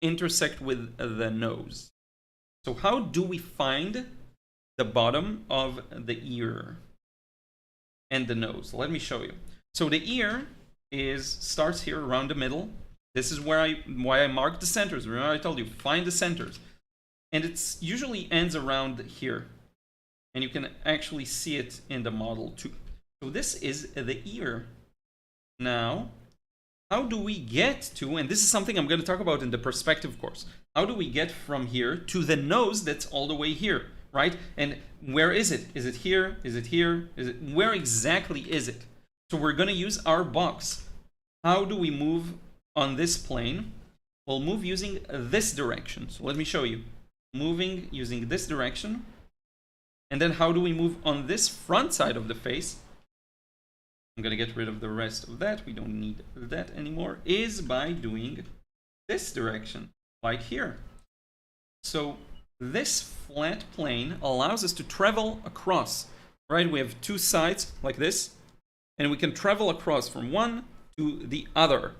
intersect with the nose. So how do we find the bottom of the ear and the nose? Let me show you. So the ear starts here around the middle. This is why I marked the centers. Remember I told you, find the centers. And it usually ends around here. And you can actually see it in the model too. So this is the ear. Now, how do we get to, and this is something I'm going to talk about in the perspective course. How do we get from here to the nose that's all the way here, right? And where is it? Is it here? Is it here? Where exactly is it? So we're going to use our box. How do we move on this plane? We'll move using this direction. So let me show you. Moving using this direction. And then how do we move on this front side of the face? I'm going to get rid of the rest of that. We don't need that anymore. Is by doing this direction, like here. So this flat plane allows us to travel across, right? We have two sides like this, and we can travel across from one to the other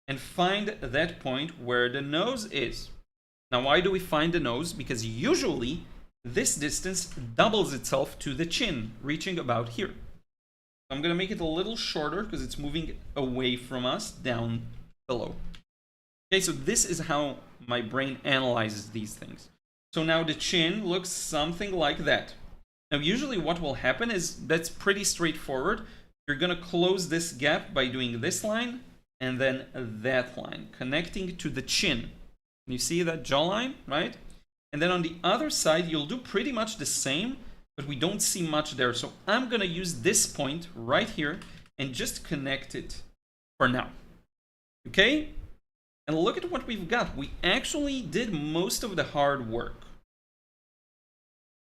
and find that point where the nose is. Now, why do we find the nose? Because usually this distance doubles itself to the chin, reaching about here. I'm going to make it a little shorter because it's moving away from us down below. Okay, so this is how my brain analyzes these things. So now the chin looks something like that. Now, usually what will happen is that's pretty straightforward. You're going to close this gap by doing this line and then that line, connecting to the chin. You see that jawline, right? And then on the other side, you'll do pretty much the same, but we don't see much there. So I'm going to use this point right here and just connect it for now. Okay? And look at what we've got. We actually did most of the hard work.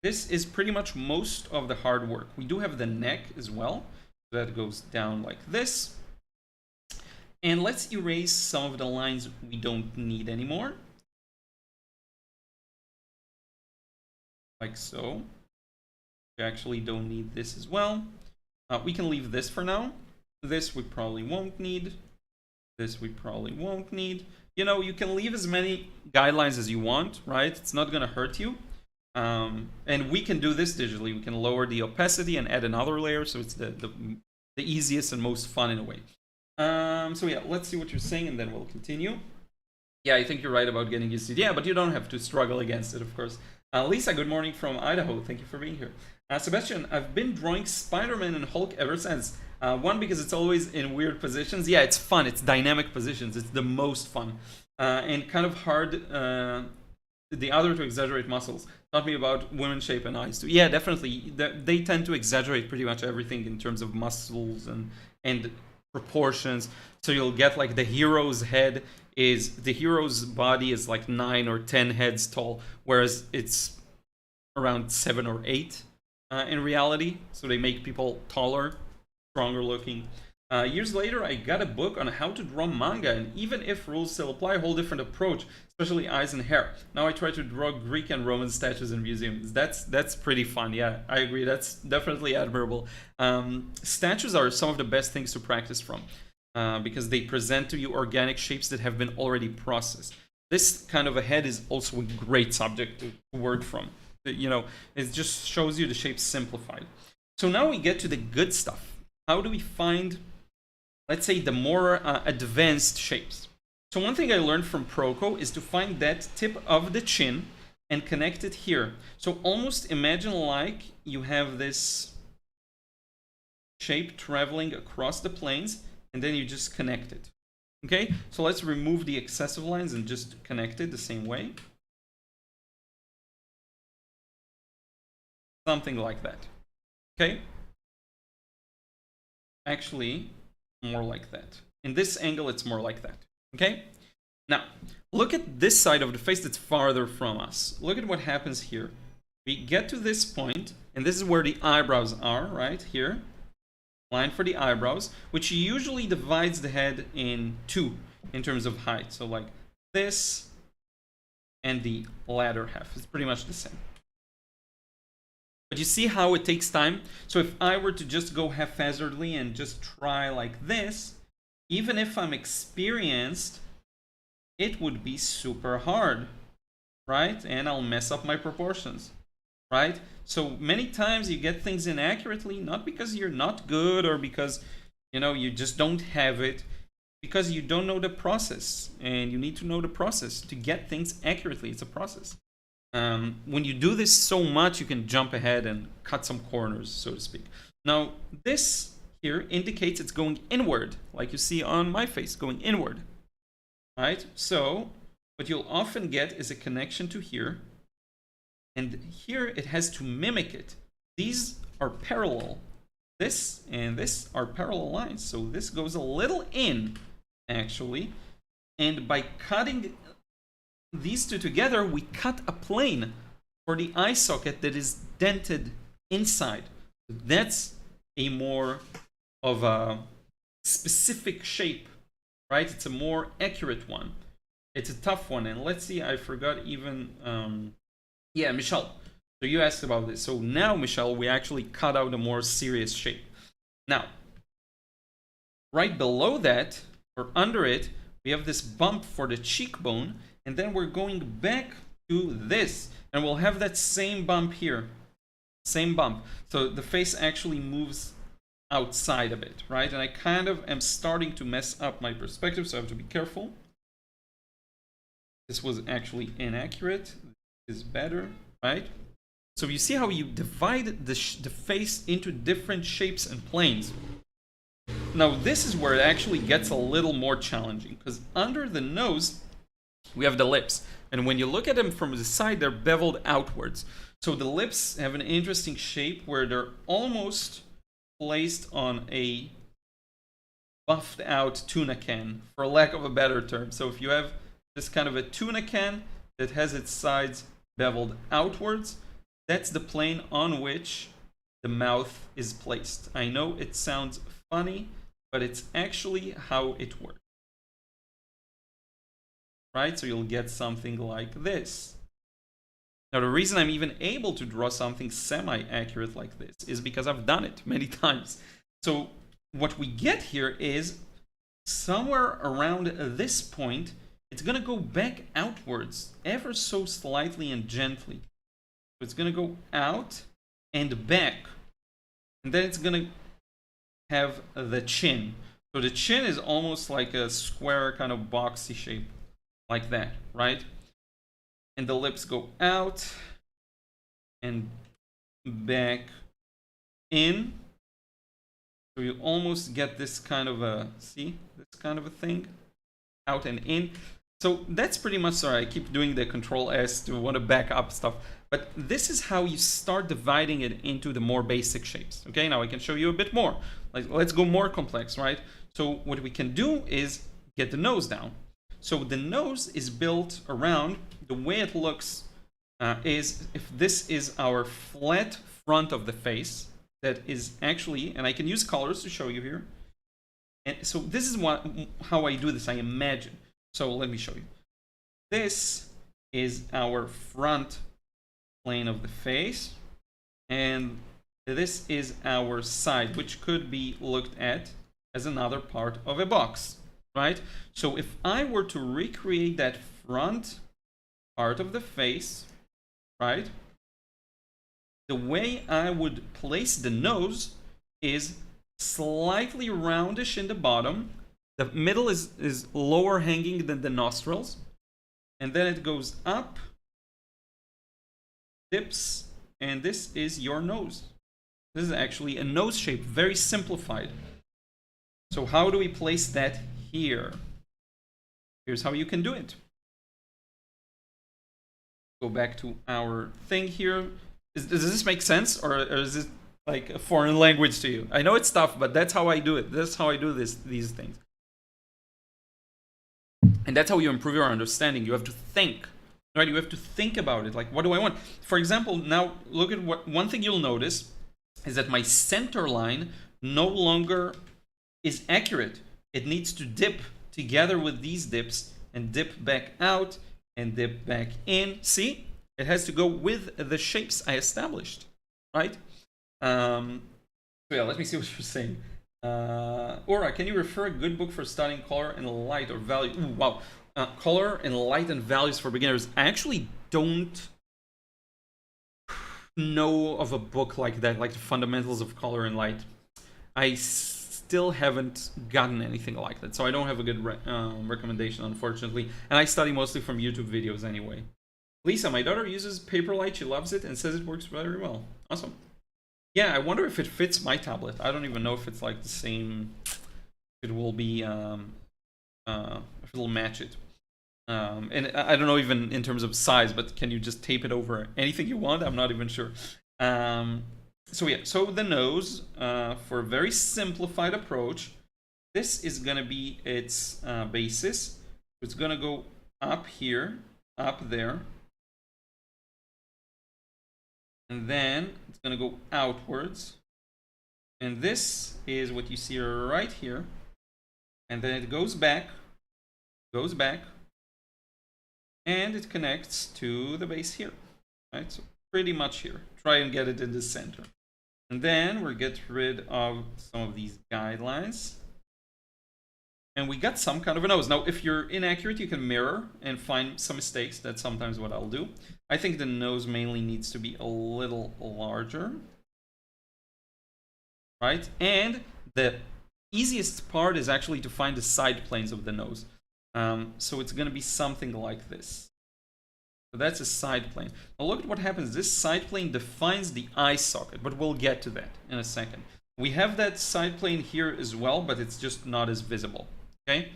This is pretty much most of the hard work. We do have the neck as well. That goes down like this. And let's erase some of the lines we don't need anymore. Like so. We actually don't need this as well. We can leave this for now. This we probably won't need. This we probably won't need. You know, you can leave as many guidelines as you want, right? It's not going to hurt you. And we can do this digitally. We can lower the opacity and add another layer, so it's the easiest and most fun in a way. So yeah, let's see what you're saying, and then we'll continue. Yeah, I think you're right about getting used to it. Yeah, but you don't have to struggle against it, of course. Lisa, good morning from Idaho. Thank you for being here. Sebastian, I've been drawing Spider-Man and Hulk ever since. One, because it's always in weird positions. Yeah, it's fun. It's dynamic positions. It's the most fun. And kind of hard. The other to exaggerate muscles. Taught me about women's shape and eyes too. Yeah, definitely. They tend to exaggerate pretty much everything in terms of muscles and proportions. So you'll get like the hero's body is like 9 or 10 heads tall, whereas it's around 7 or 8 in reality. So they make people taller, stronger looking. Years later, I got a book on how to draw manga, and even if rules still apply, a whole different approach, especially eyes and hair. Now I try to draw Greek and Roman statues in museums. That's pretty fun. Yeah, I agree. That's definitely admirable. Statues are some of the best things to practice from because they present to you organic shapes that have been already processed. This kind of a head is also a great subject to work from. You know, it just shows you the shapes simplified. So now we get to the good stuff. How do we find, let's say, the more advanced shapes? So one thing I learned from Proko is to find that tip of the chin and connect it here. So almost imagine like you have this shape traveling across the planes, and then you just connect it. Okay, so let's remove the excessive lines and just connect it the same way. Something like that. Okay. Actually, more like that. In this angle, it's more like that. Okay? Now, look at this side of the face that's farther from us. Look at what happens here. We get to this point, and this is where the eyebrows are, right? Here. Line for the eyebrows, which usually divides the head in two in terms of height. So like this and the latter half. It's pretty much the same. But you see how it takes time? So if I were to just go haphazardly and just try like this, even if I'm experienced, it would be super hard, right? And I'll mess up my proportions, right? So many times you get things inaccurately, not because you're not good or because, you know, you just don't have it, because you don't know the process, and you need to know the process to get things accurately. It's a process. When you do this so much, you can jump ahead and cut some corners, so to speak. Now, this here indicates it's going inward, like you see on my face, going inward, right? So what you'll often get is a connection to here, and here it has to mimic it. These are parallel. This and this are parallel lines, so this goes a little in, actually, and by cutting these two together, we cut a plane for the eye socket that is dented inside. That's a more of a specific shape, right? It's a more accurate one. It's a tough one. And let's see, I forgot even, yeah, Michelle. So you asked about this. So now, Michelle, we actually cut out a more serious shape. Now, right below that, or under it, we have this bump for the cheekbone. And then we're going back to this, and we'll have that same bump here. Same bump. So the face actually moves outside of it, right? And I kind of am starting to mess up my perspective, so I have to be careful. This was actually inaccurate. This is better, right? So you see how you divide the face into different shapes and planes. Now this is where it actually gets a little more challenging, because under the nose, we have the lips, and when you look at them from the side, they're beveled outwards. So the lips have an interesting shape where they're almost placed on a buffed out tuna can, for lack of a better term. So if you have this kind of a tuna can that has its sides beveled outwards, that's the plane on which the mouth is placed. I know it sounds funny, but it's actually how it works. Right? So you'll get something like this. Now, the reason I'm even able to draw something semi-accurate like this is because I've done it many times. So what we get here is somewhere around this point, it's going to go back outwards ever so slightly and gently. So it's going to go out and back. And then it's going to have the chin. So the chin is almost like a square kind of boxy shape, like that, right? And the lips go out and back in. So you almost get this kind of a, see, this kind of a thing, out and in. So that's pretty much, sorry, I keep doing the Control S to want to back up stuff. But this is how you start dividing it into the more basic shapes. Okay, now I can show you a bit more. Like, let's go more complex, right? So what we can do is get the nose down. So the nose is built around, the way it looks is, if this is our flat front of the face, that is actually, and I can use colors to show you here. And so this is how I do this, I imagine. So let me show you. This is our front plane of the face, and this is our side, which could be looked at as another part of a box, right? So if I were to recreate that front part of the face, right, the way I would place the nose is slightly roundish in the bottom. The middle is lower hanging than the nostrils, and then it goes up, dips, and this is your nose. This is actually a nose shape, very simplified. So how do we place that here? Here's how you can do it. Go back to our thing here. Does this make sense, or is it like a foreign language to you? I know it's tough, but that's how I do it. That's how I do these things. And that's how you improve your understanding. You have to think, right? You have to think about it. Like, what do I want? For example, now look at what one thing you'll notice is that my center line no longer is accurate. It needs to dip together with these dips and dip back out and dip back in. See? It has to go with the shapes I established, right? So yeah, let me see what you're saying. Aura, can you refer a good book for studying color and light or value? Ooh, wow. Color and light and values for beginners. I actually don't know of a book like that, like the fundamentals of color and light. I still haven't gotten anything like that, so I don't have a good recommendation, unfortunately. And I study mostly from YouTube videos anyway. Lisa, my daughter uses Paperlight. She loves it and says it works very well. Awesome. Yeah, I wonder if it fits my tablet. I don't even know if it's like the same. It will be, if it'll match it. And I don't know even in terms of size, but can you just tape it over anything you want? I'm not even sure. So yeah, so the nose, for a very simplified approach, this is gonna be its basis. It's gonna go up here, up there. And then it's going to go outwards. And this is what you see right here. And then it goes back, and it connects to the base here. Right? So pretty much here. Try and get it in the center. And then we'll get rid of some of these guidelines. And we got some kind of a nose. Now, if you're inaccurate, you can mirror and find some mistakes. That's sometimes what I'll do. I think the nose mainly needs to be a little larger. Right? And the easiest part is actually to find the side planes of the nose. So it's going to be something like this. So that's a side plane. Now look at what happens. This side plane defines the eye socket, but we'll get to that in a second. We have that side plane here as well, but it's just not as visible. Okay?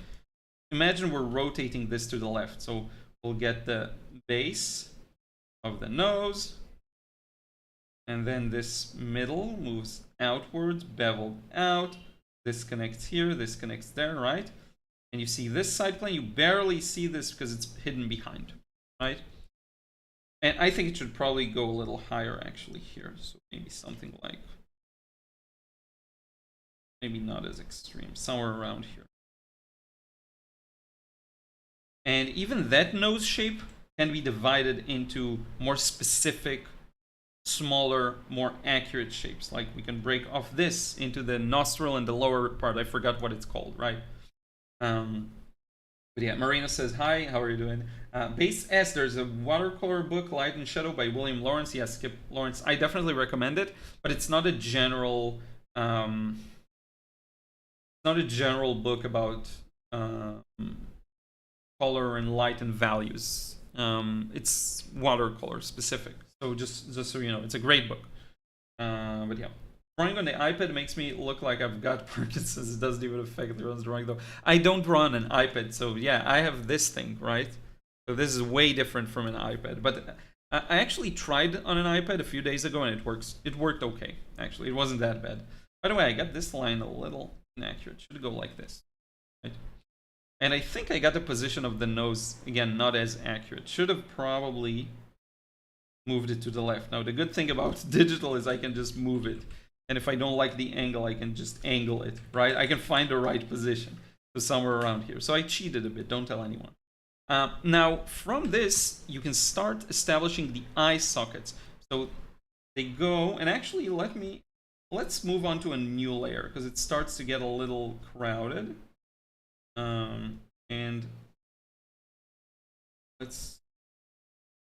Imagine we're rotating this to the left. So we'll get the base of the nose, and then this middle moves outwards, beveled out, This connects here, this connects there, right? And you see this side plane, you barely see this because it's hidden behind, right? And I think it should probably go a little higher actually here. So maybe something like, maybe not as extreme, somewhere around here. And even that nose shape can be divided into more specific, smaller, more accurate shapes. Like we can break off this into the nostril and the lower part. I forgot what it's called, right? But yeah, Marina says, hi, how are you doing? Base S, there's a watercolor book, Light and Shadow by William Lawrence. Yes, Skip Lawrence. I definitely recommend it, but it's not a general, book about color and light and values. It's watercolor specific. So just so you know, it's a great book. But yeah. Drawing on the iPad makes me look like I've got Parkinson's. It doesn't even affect the drawing though. I don't draw on an iPad, so yeah, I have this thing, right? So this is way different from an iPad. But I actually tried on an iPad a few days ago and it works. It worked okay, actually. It wasn't that bad. By the way, I got this line a little inaccurate. Should go like this, right? And I think I got the position of the nose, again, not as accurate. Should have probably moved it to the left. Now, the good thing about digital is I can just move it. And if I don't like the angle, I can just angle it, right? I can find the right position. So somewhere around here. So I cheated a bit, don't tell anyone. Now, from this, you can start establishing the eye sockets. So they go, and actually let's move on to a new layer because it starts to get a little crowded. And let's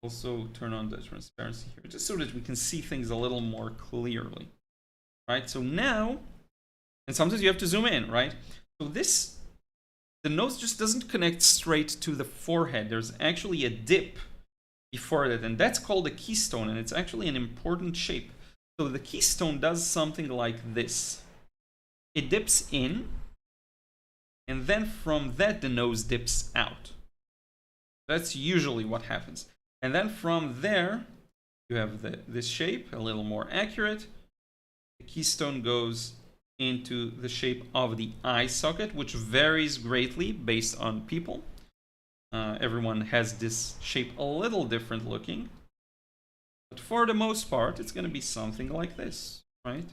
also turn on the transparency here, just so that we can see things a little more clearly. Right, so now, and sometimes you have to zoom in, right? So the nose just doesn't connect straight to the forehead. There's actually a dip before that, and that's called a keystone, and it's actually an important shape. So the keystone does something like this. It dips in, and then from that, the nose dips out. That's usually what happens. And then from there, you have this shape, a little more accurate. The keystone goes into the shape of the eye socket, which varies greatly based on people. Everyone has this shape a little different looking. But for the most part, it's going to be something like this, right?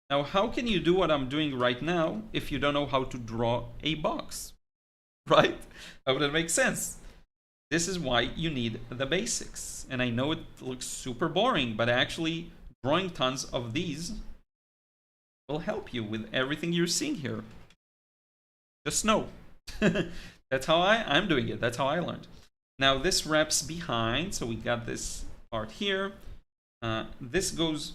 Now, how can you do what I'm doing right now if you don't know how to draw a box, right? How would that make sense? This is why you need the basics. And I know it looks super boring, but actually drawing tons of these will help you with everything you're seeing here. Just know. That's how I'm doing it. That's how I learned. Now this wraps behind, so we got this part here. This goes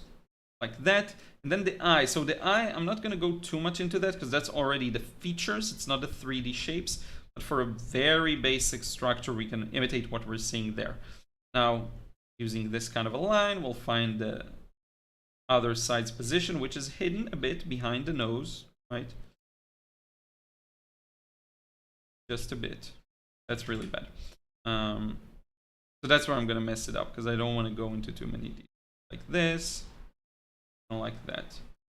like that, and then the eye. So the eye, I'm not going to go too much into that because that's already the features. It's not the 3D shapes, but for a very basic structure, we can imitate what we're seeing there. Now, using this kind of a line, we'll find the other side's position, which is hidden a bit behind the nose, right? Just a bit. That's really bad. So that's where I'm going to mess it up because I don't want to go into too many details. Like this, and like that.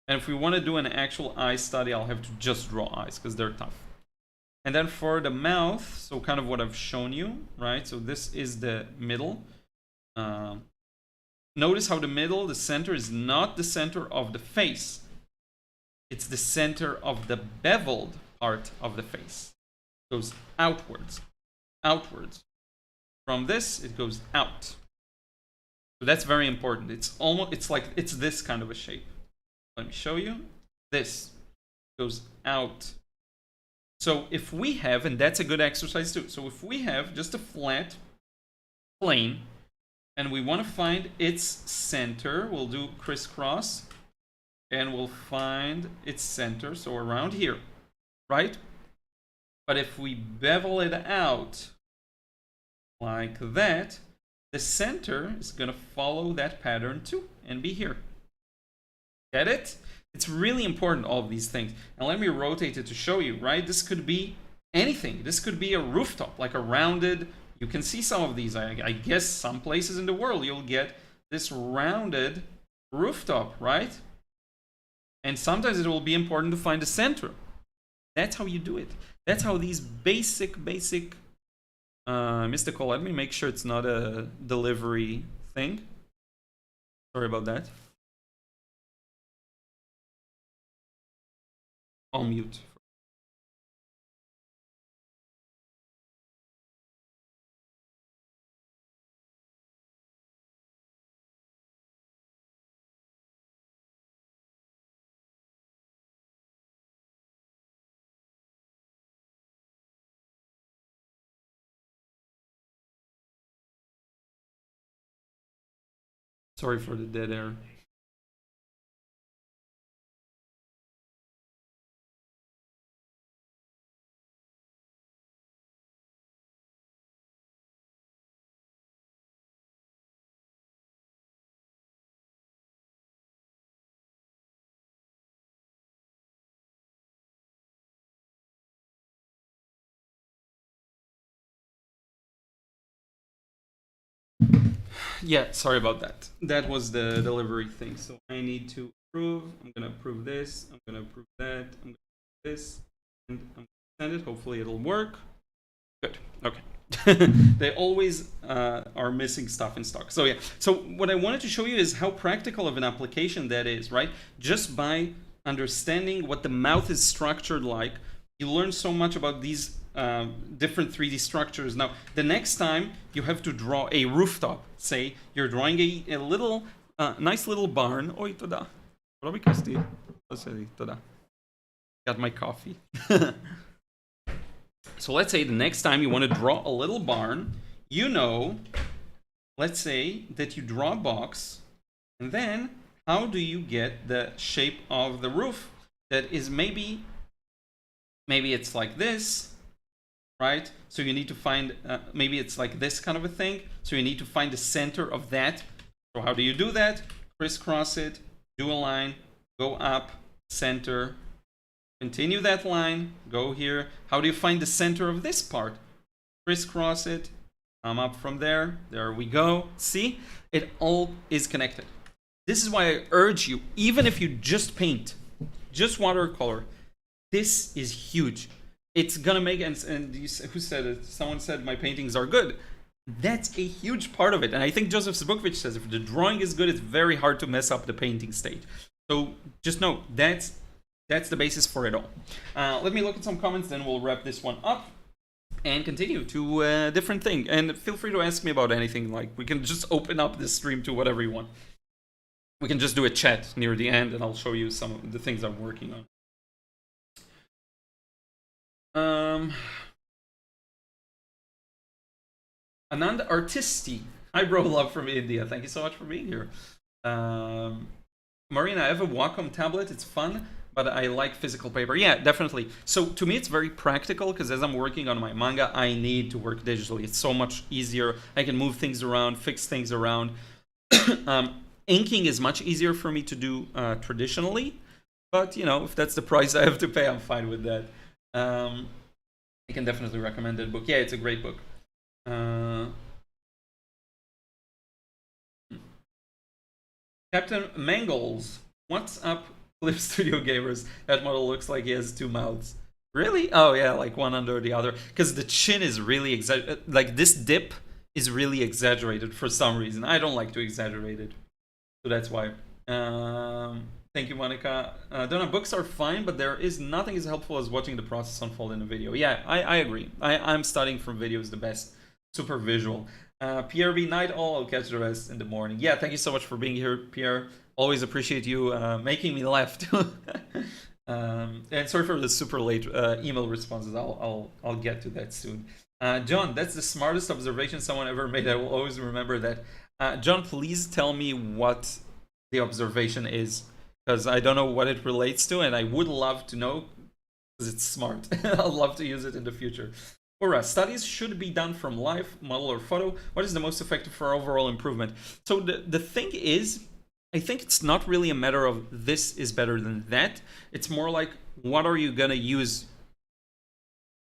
And if we want to do an actual eye study, I'll have to just draw eyes because they're tough. And then for the mouth, so kind of what I've shown you, right? So this is the middle. Notice how the middle, the center, is not the center of the face. It's the center of the beveled part of the face. It goes outwards, outwards. From this, it goes out. So that's very important. It's this kind of a shape. Let me show you. This goes out. So if we have, and that's a good exercise too. So if we have just a flat plane, and we want to find its center, we'll do crisscross, and we'll find its center, so around here, right? But if we bevel it out like that, the center is going to follow that pattern too and be here. Get it? It's really important, all of these things. And let me rotate it to show you, right? This could be anything. This could be a rooftop, like a rounded. You can see some of these. I guess some places in the world you'll get this rounded rooftop, right? And sometimes it will be important to find a center. That's how you do it. That's how these basic mystical. Let me make sure it's not a delivery thing. Sorry about that. I'll mute. Sorry for the dead air. Yeah, sorry about that. That was the delivery thing. So I need to approve. I'm gonna approve this. I'm gonna approve that. I'm gonna approve this, and I'm gonna send it. Hopefully it'll work. Good. Okay. They always are missing stuff in stock. So yeah. So what I wanted to show you is how practical of an application that is, right? Just by understanding what the mouth is structured like, you learn so much about these different 3D structures. Now, the next time you have to draw a rooftop, say you're drawing a little, nice little barn. Oi, toda. Toda. Got my coffee. So let's say the next time you want to draw a little barn, you know, let's say that you draw a box, and then how do you get the shape of the roof that is maybe it's like this, right? So you need to find, maybe it's like this kind of a thing. So you need to find the center of that. So how do you do that? Crisscross it, do a line, go up, center, continue that line, go here. How do you find the center of this part? Crisscross it, come up from there. There we go. See? It all is connected. This is why I urge you, even if you just paint, just watercolor, this is huge. It's gonna make, and you, who said it? Someone said my paintings are good. That's a huge part of it. And I think Joseph Zbukvich says if the drawing is good, it's very hard to mess up the painting stage. So just know that's the basis for it all. Let me look at some comments, then we'll wrap this one up and continue to a different thing. And feel free to ask me about anything. Like, we can just open up this stream to whatever you want. We can just do a chat near the end, and I'll show you some of the things I'm working on. Ananda Artisti. Hi, bro, love from India. Thank you so much for being here. Marina, I have a Wacom tablet. It's fun, but I like physical paper. Yeah, definitely. So to me, it's very practical because as I'm working on my manga, I need to work digitally. It's so much easier. I can move things around, fix things around. Inking is much easier for me to do traditionally, but you know, if that's the price I have to pay, I'm fine with that. I can definitely recommend that book. Yeah, it's a great book. Captain Mangles, what's up, Clip Studio Gamers? That model looks like he has two mouths. Really? Oh yeah, like one under the other. Because the chin is really like this dip is really exaggerated for some reason. I don't like to exaggerate it, so that's why. Thank you, Monica. Donna, books are fine, but there is nothing as helpful as watching the process unfold in a video. Yeah, I agree. I'm studying from videos the best. Super visual. PRV, night all. I'll catch the rest in the morning. Yeah, thank you so much for being here, Pierre. Always appreciate you making me laugh too. And sorry for the super late email responses. I'll get to that soon. John, that's the smartest observation someone ever made. I will always remember that. John, please tell me what the observation is, because I don't know what it relates to, and I would love to know because it's smart. I'll love to use it in the future. Ora, studies should be done from live, model, or photo. What is the most effective for overall improvement? So the thing is, I think it's not really a matter of this is better than that. It's more like, what are you gonna use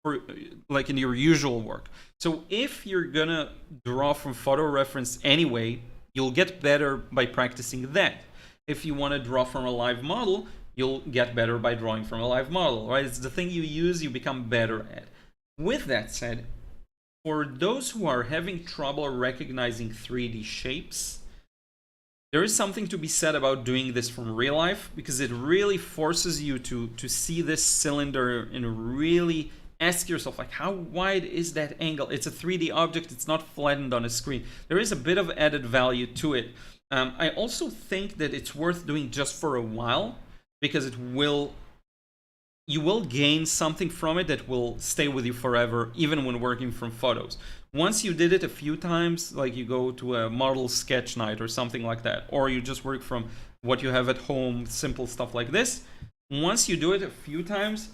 for, like, in your usual work? So if you're gonna draw from photo reference anyway, you'll get better by practicing that. If you want to draw from a live model, you'll get better by drawing from a live model, right? It's the thing you use, you become better at. With that said, for those who are having trouble recognizing 3D shapes, there is something to be said about doing this from real life, because it really forces you to see this cylinder and really ask yourself, like, how wide is that angle? It's a 3D object, it's not flattened on a screen. There is a bit of added value to it. I also think that it's worth doing just for a while, because you will gain something from it that will stay with you forever, even when working from photos. Once you did it a few times, like you go to a model sketch night or something like that, or you just work from what you have at home, simple stuff like this, once you do it a few times,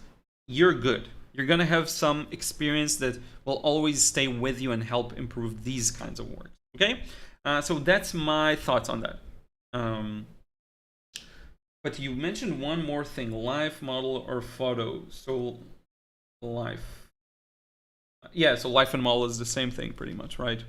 you're good. You're gonna have some experience that will always stay with you and help improve these kinds of work, okay? So that's my thoughts on that. But you mentioned one more thing, live model or photo. So live. Yeah, so live and model is the same thing pretty much, right?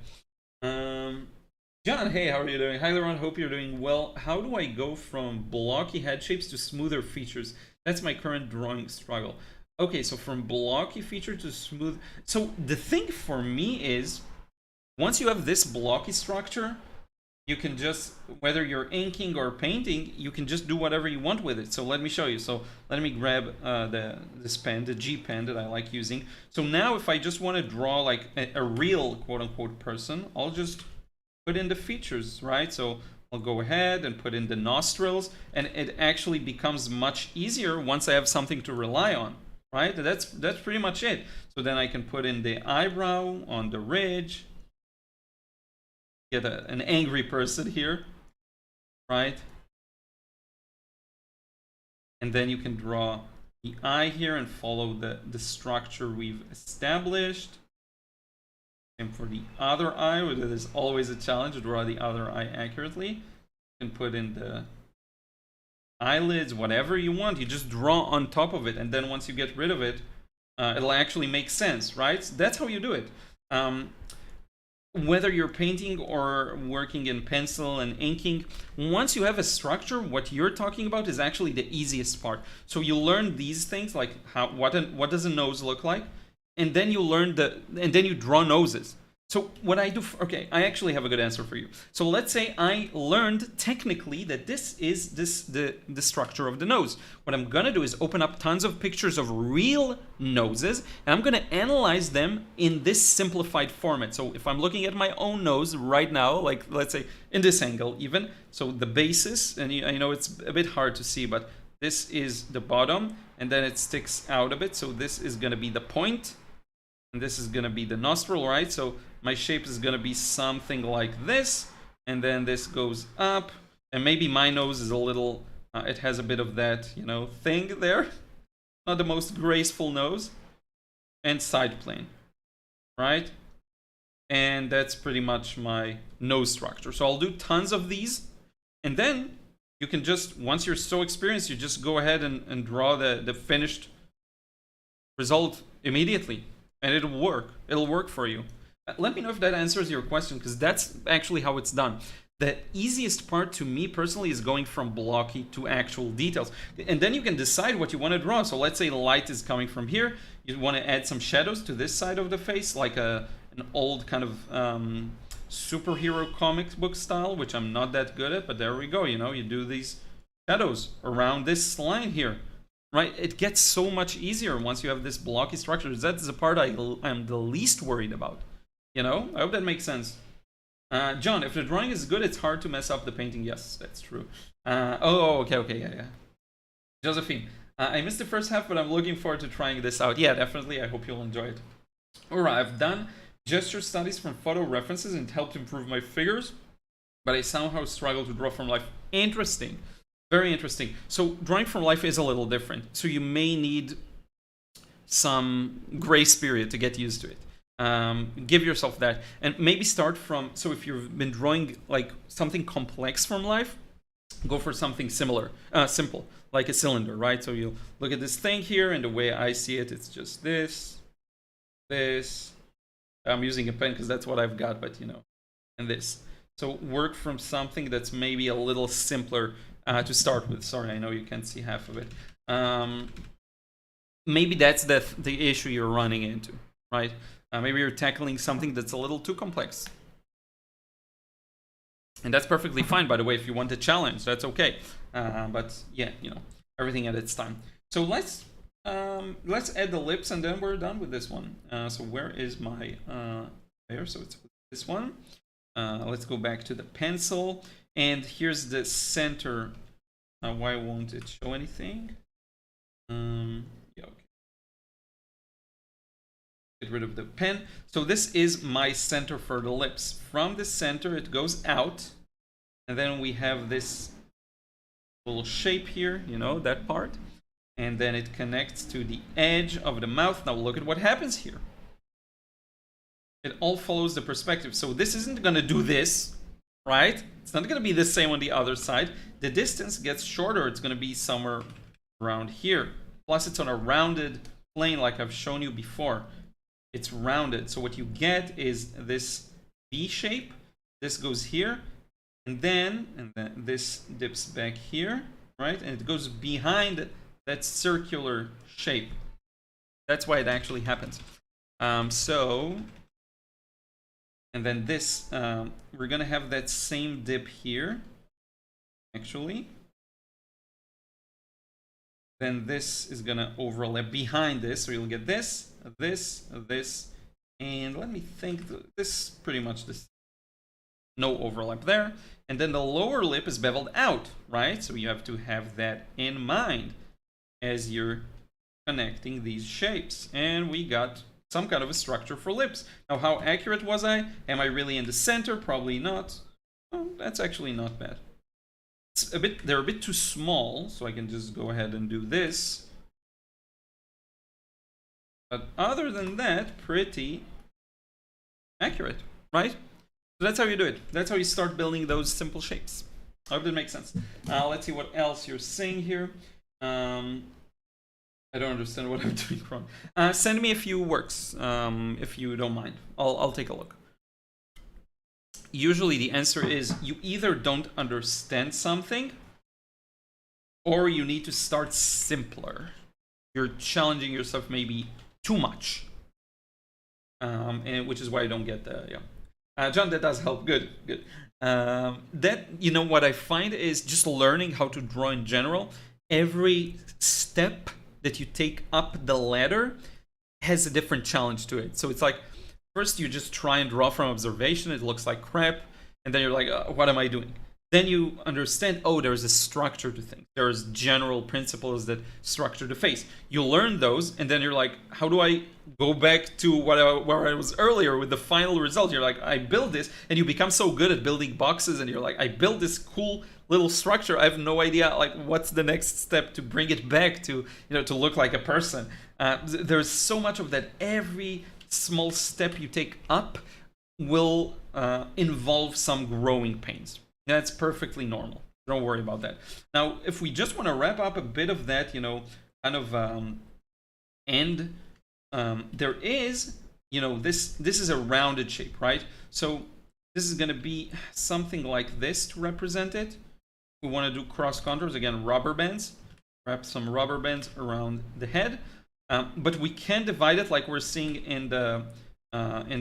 John, hey, how are you doing? Hi, Liron, hope you're doing well. How do I go from blocky head shapes to smoother features? That's my current drawing struggle. Okay, so from blocky feature to smooth. So the thing for me is, once you have this blocky structure, you can just, whether you're inking or painting, you can just do whatever you want with it. So let me show you. So let me grab this pen, the G pen that I like using. So now if I just want to draw like a real quote-unquote person, I'll just put in the features, right? So I'll go ahead and put in the nostrils, and it actually becomes much easier once I have something to rely on, right? That's pretty much it. So then I can put in the eyebrow on the ridge, get an angry person here, right? And then you can draw the eye here and follow the structure we've established. And for the other eye, where there's always a challenge to draw the other eye accurately, you can put in the eyelids, whatever you want. You just draw on top of it, and then once you get rid of it, it'll actually make sense, right? So that's how you do it. Whether you're painting or working in pencil and inking, once you have a structure, what you're talking about is actually the easiest part. So you learn these things, like what does a nose look like, and then you learn and then you draw noses. So what I do, okay, I actually have a good answer for you. So let's say I learned technically that this is the structure of the nose. What I'm gonna do is open up tons of pictures of real noses, and I'm gonna analyze them in this simplified format. So if I'm looking at my own nose right now, like let's say in this angle even, so the basis, and I know it's a bit hard to see, but this is the bottom, and then it sticks out a bit. So this is gonna be the point, and this is gonna be the nostril, right? So my shape is gonna be something like this, and then this goes up, and maybe my nose is a little, it has a bit of that, you know, thing there. Not the most graceful nose. And side plane, right? And that's pretty much my nose structure. So I'll do tons of these, and then you can just, once you're so experienced, you just go ahead and draw the finished result immediately, and it'll work. It'll work for you. Let me know if that answers your question, because that's actually how it's done. The easiest part to me personally is going from blocky to actual details. And then you can decide what you want to draw. So let's say light is coming from here. You want to add some shadows to this side of the face, like an old kind of superhero comic book style, which I'm not that good at, but there we go. You know, you do these shadows around this line here. Right, it gets so much easier once you have this blocky structure. That's the part I'm the least worried about. You know, I hope that makes sense. John, if the drawing is good, it's hard to mess up the painting. Yes, that's true. Okay, yeah. Josephine, I missed the first half, but I'm looking forward to trying this out. Yeah, definitely. I hope you'll enjoy it. Alright, I've done gesture studies from photo references, and it helped improve my figures, but I somehow struggle to draw from life. Interesting. Very interesting. So drawing from life is a little different. So you may need some grace period to get used to it. Give yourself that, and maybe start from, so if you've been drawing like something complex from life, go for something simple, like a cylinder, right? So you'll look at this thing here, and the way I see it, it's just this. I'm using a pen because that's what I've got, but you know, and this. So work from something that's maybe a little simpler. to start with. Sorry, I know you can't see half of it. Maybe that's the issue you're running into, right? Maybe you're tackling something that's a little too complex. And that's perfectly fine, by the way. If you want a challenge, that's okay. But yeah, you know, everything at its time. So let's add the lips, and then we're done with this one. So where is my there? So it's this one. Let's go back to the pencil, and here's the center. Why won't it show anything? Yeah, okay. Get rid of the pen. So this is my center for the lips. From the center, it goes out, and then we have this little shape here, you know, that part, and then it connects to the edge of the mouth. Now look at what happens here. It all follows the perspective. So this isn't going to do this, right? It's not going to be the same on the other side. The distance gets shorter. It's going to be somewhere around here. Plus, it's on a rounded plane like I've shown you before. It's rounded. So what you get is this V shape. This goes here. And then this dips back here, right? And it goes behind that circular shape. That's why it actually happens. And then this, we're going to have that same dip here, actually. Then this is going to overlap behind this. So you'll get this, and let me think, this pretty much this. No overlap there. And then the lower lip is beveled out, right? So you have to have that in mind as you're connecting these shapes. And we got some kind of a structure for lips. Now, how accurate was I? Am I really in the center? Probably not. Oh, that's actually not bad. It's they're a bit too small, so I can just go ahead and do this. But other than that, pretty accurate, right? So that's how you do it. That's how you start building those simple shapes. I hope that makes sense. Let's see what else you're saying here. I don't understand what I'm doing wrong. Send me a few works if you don't mind. I'll take a look. Usually the answer is you either don't understand something or you need to start simpler. You're challenging yourself maybe too much. And which is why I don't get the, yeah. John, that does help. Good. That, you know, what I find is just learning how to draw in general. Every step that you take up the ladder has a different challenge to it. So it's like, first you just try and draw from observation. It looks like crap. And then you're like, what am I doing? Then you understand, oh, there's a structure to things. There's general principles that structure the face. You learn those, and then you're like, how do I go back to where I was earlier with the final result? You're like, I built this, and you become so good at building boxes, and you're like, I built this cool little structure. I have no idea, like, what's the next step to bring it back to, you know, to look like a person. There's so much of that. Every small step you take up will involve some growing pains. That's perfectly normal. Don't worry about that. Now, if we just want to wrap up a bit of that, you know, kind of end, there is, you know, this is a rounded shape, right? So this is going to be something like this to represent it. We want to do cross contours, again, rubber bands. Wrap some rubber bands around the head. But we can divide it like we're seeing in the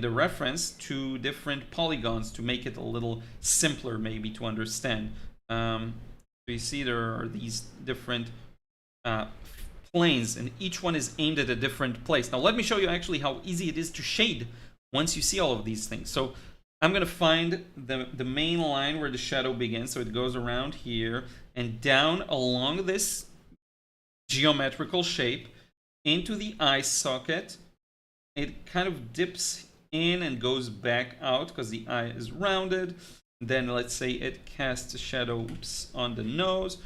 reference to different polygons to make it a little simpler maybe to understand. So you see there are these different planes, and each one is aimed at a different place. Now let me show you actually how easy it is to shade once you see all of these things. So I'm going to find the main line where the shadow begins. So it goes around here and down along this geometrical shape into the eye socket. It kind of dips in and goes back out because the eye is rounded. Then let's say it casts a shadow on the nose,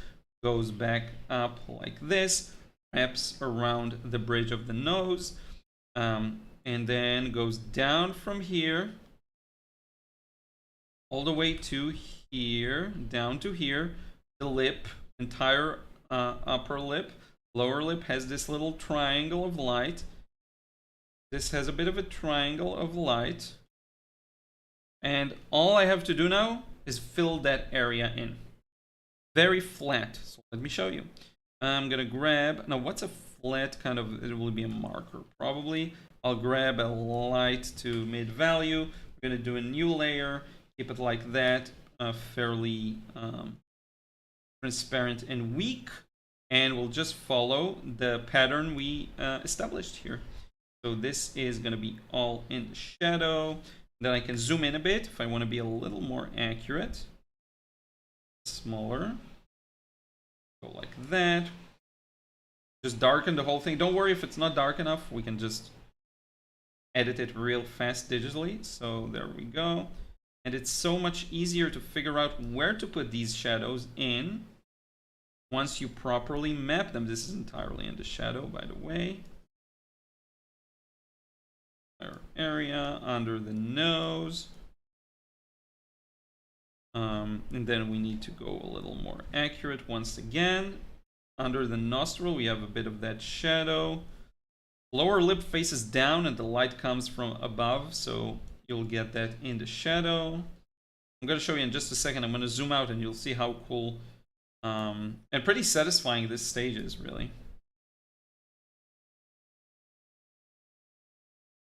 goes back up like this, wraps around the bridge of the nose, and then goes down from here all the way to here, down to here. The lip, entire upper lip, lower lip has this little triangle of light. This has a bit of a triangle of light. And all I have to do now is fill that area in. very flat. So let me show you. I'm gonna grab, now what's a flat kind of, it will be a marker probably. I'll grab a light to mid value. We're gonna do a new layer, keep it like that, fairly transparent and weak, and we'll just follow the pattern we established here. So this is gonna be all in the shadow. Then I can zoom in a bit if I want to be a little more accurate. Smaller. Go like that. Just darken the whole thing. Don't worry if it's not dark enough. We can just edit it real fast digitally. So there we go. And it's so much easier to figure out where to put these shadows in once you properly map them. This is entirely in the shadow, by the way. Area under the nose. And then we need to go a little more accurate once again. Under the nostril, we have a bit of that shadow. Lower lip faces down and the light comes from above, so you'll get that in the shadow. I'm going to show you in just a second. I'm going to zoom out and you'll see how cool and pretty satisfying this stage is, really.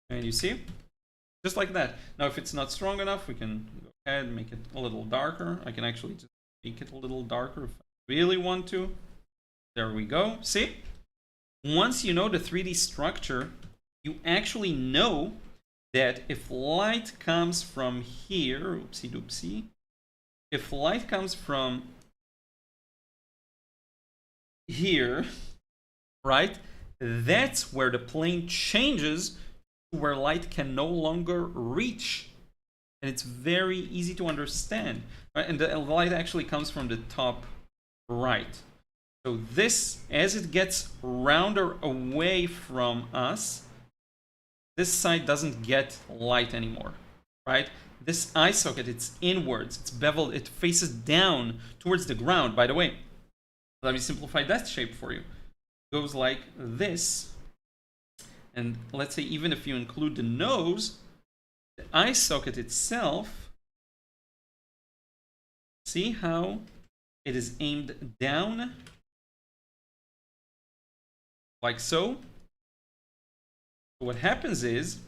And you see? Just like that. Now, if it's not strong enough, we can go ahead and make it a little darker. I can actually just make it a little darker if I really want to. There we go. See? Once you know the 3D structure, you actually know that if light comes from here, oopsie doopsie, if light comes from here, right, that's where the plane changes to where light can no longer reach. And it's very easy to understand. Right? And the light actually comes from the top right. So this, as it gets rounder away from us, this side doesn't get light anymore, right? This eye socket, it's inwards, it's beveled, it faces down towards the ground. By the way, let me simplify that shape for you. It goes like this. And let's say even if you include the nose, the eye socket itself, see how it is aimed down? Like so. What happens is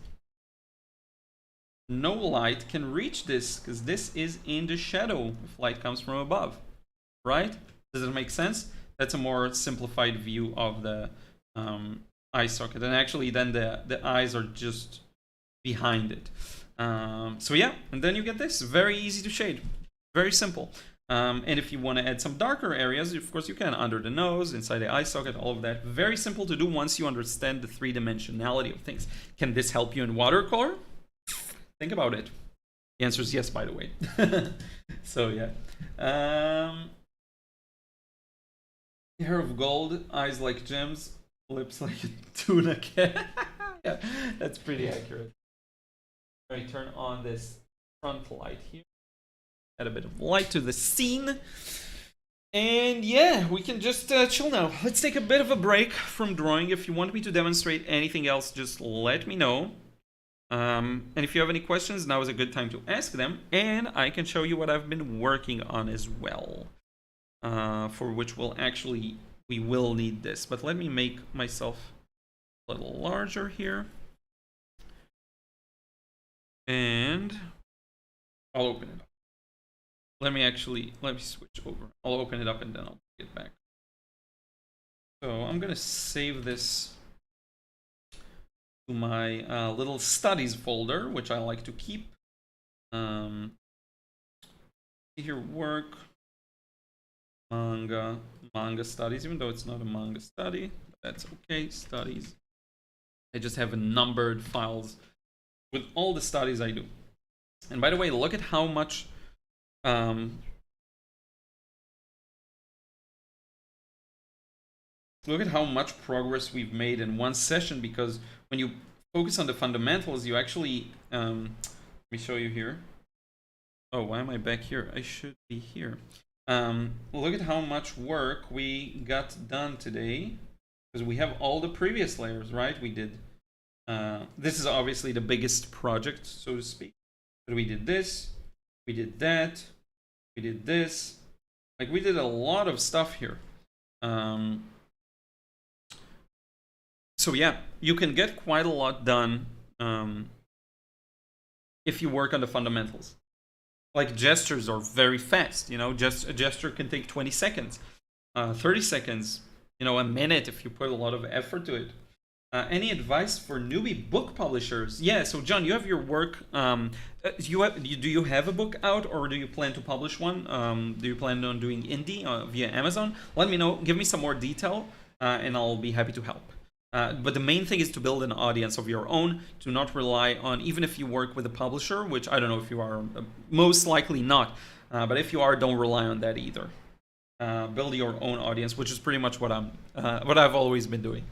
no light can reach this because this is in the shadow if light comes from above, right? Does it make sense? That's a more simplified view of the eye socket, and actually then the eyes are just behind it. So yeah, and then you get this. Very easy to shade, very simple. And if you want to add some darker areas, of course you can, under the nose, inside the eye socket, all of that. Very simple to do once you understand the three-dimensionality of things. Can this help you in watercolor? Think about it. The answer is yes, by the way. So yeah. Hair of gold, eyes like gems, lips like a tuna cat. Yeah, that's pretty accurate. Let me turn on this front light here. Add a bit of light to the scene. And yeah, we can just chill now. Let's take a bit of a break from drawing. If you want me to demonstrate anything else, just let me know. And if you have any questions, now is a good time to ask them. And I can show you what I've been working on as well. For which we will need this. But let me make myself a little larger here. And I'll open it up. Let me switch over. I'll open it up and then I'll get back. So I'm gonna save this to my little studies folder, which I like to keep. See here, work, manga studies, even though it's not a manga study, but that's okay. Studies. I just have numbered files with all the studies I do. And by the way, look at how much look at how much progress we've made in one session, because when you focus on the fundamentals, you actually let me show you here. Oh, why am I back here? I should be here. Look at how much work we got done today, because we have all the previous layers, right? We did this is obviously the biggest project, so to speak, but we did this, we did that, we did this, Like, we did a lot of stuff here. So yeah, you can get quite a lot done if you work on the fundamentals. Like, gestures are very fast, you know, just a gesture can take 20 seconds, 30 seconds, you know, a minute if you put a lot of effort to it. Any advice for newbie book publishers? Yeah, so John, you have your work. Do you have a book out, or do you plan to publish one? Do you plan on doing indie via Amazon? Let me know. Give me some more detail, and I'll be happy to help. But the main thing is to build an audience of your own, to not rely on, even if you work with a publisher, which I don't know if you are, most likely not, but if you are, don't rely on that either. Build your own audience, which is pretty much what I've always been doing.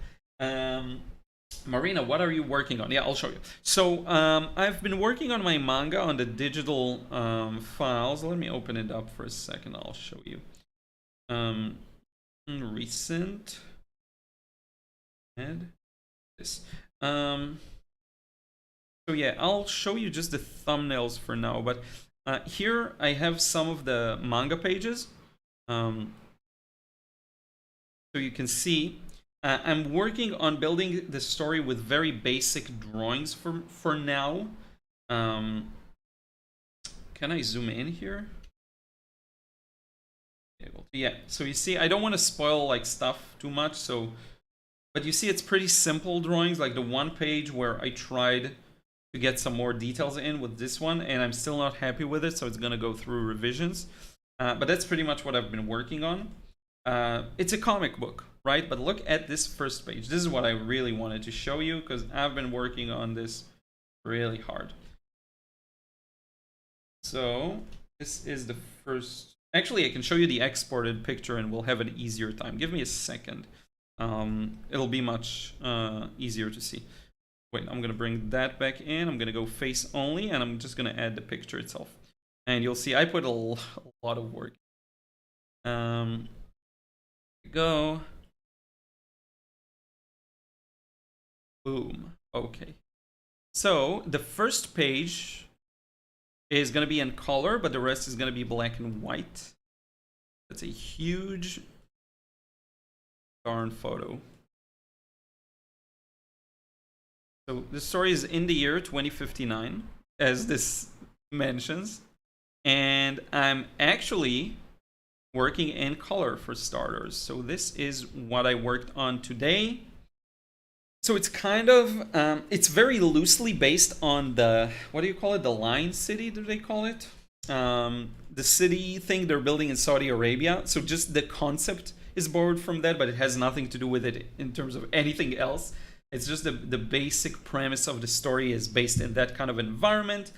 Marina, what are you working on? Yeah, I'll show you. So I've been working on my manga on the digital files. Let me open it up for a second. I'll show you. Recent. And this. So yeah, I'll show you just the thumbnails for now. But here I have some of the manga pages. So you can see. I'm working on building the story with very basic drawings for now. Can I zoom in here? Yeah, so you see, I don't want to spoil like stuff too much, so, but you see it's pretty simple drawings, like the one page where I tried to get some more details in with this one, and I'm still not happy with it, so it's gonna go through revisions. But that's pretty much what I've been working on. It's a comic book, right? But look at this first page. This is what I really wanted to show you, because I've been working on this really hard. So this is the first. Actually, I can show you the exported picture and we'll have an easier time. Give me a second. It'll be much easier to see. Wait, I'm going to bring that back in. I'm going to go face only, and I'm just going to add the picture itself. And you'll see I put a lot of work. Go. Boom. Okay. So the first page is going to be in color, but the rest is going to be black and white. That's a huge darn photo. So the story is in the year 2059, as this mentions. And I'm actually working in color for starters. So this is what I worked on today. So it's kind of, it's very loosely based on the, what do you call it? The Lion City, do they call it? The city thing they're building in Saudi Arabia. So just the concept is borrowed from that, but it has nothing to do with it in terms of anything else. It's just the basic premise of the story is based in that kind of environment.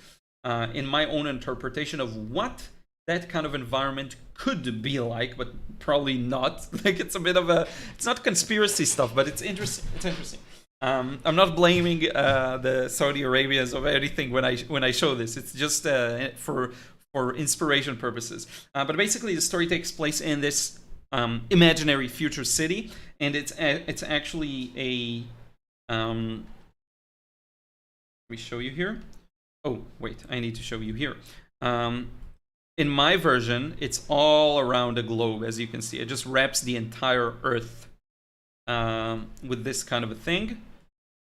In my own interpretation of what that kind of environment could be like, but probably not. Like, it's a bit of a, it's not conspiracy stuff, but it's interesting. It's interesting. I'm not blaming the Saudi Arabians of anything when I show this. It's just for inspiration purposes. But basically, the story takes place in this imaginary future city, and it's actually a. Let me show you here. Oh wait, I need to show you here. In my version, it's all around the globe, as you can see. It just wraps the entire Earth with this kind of a thing.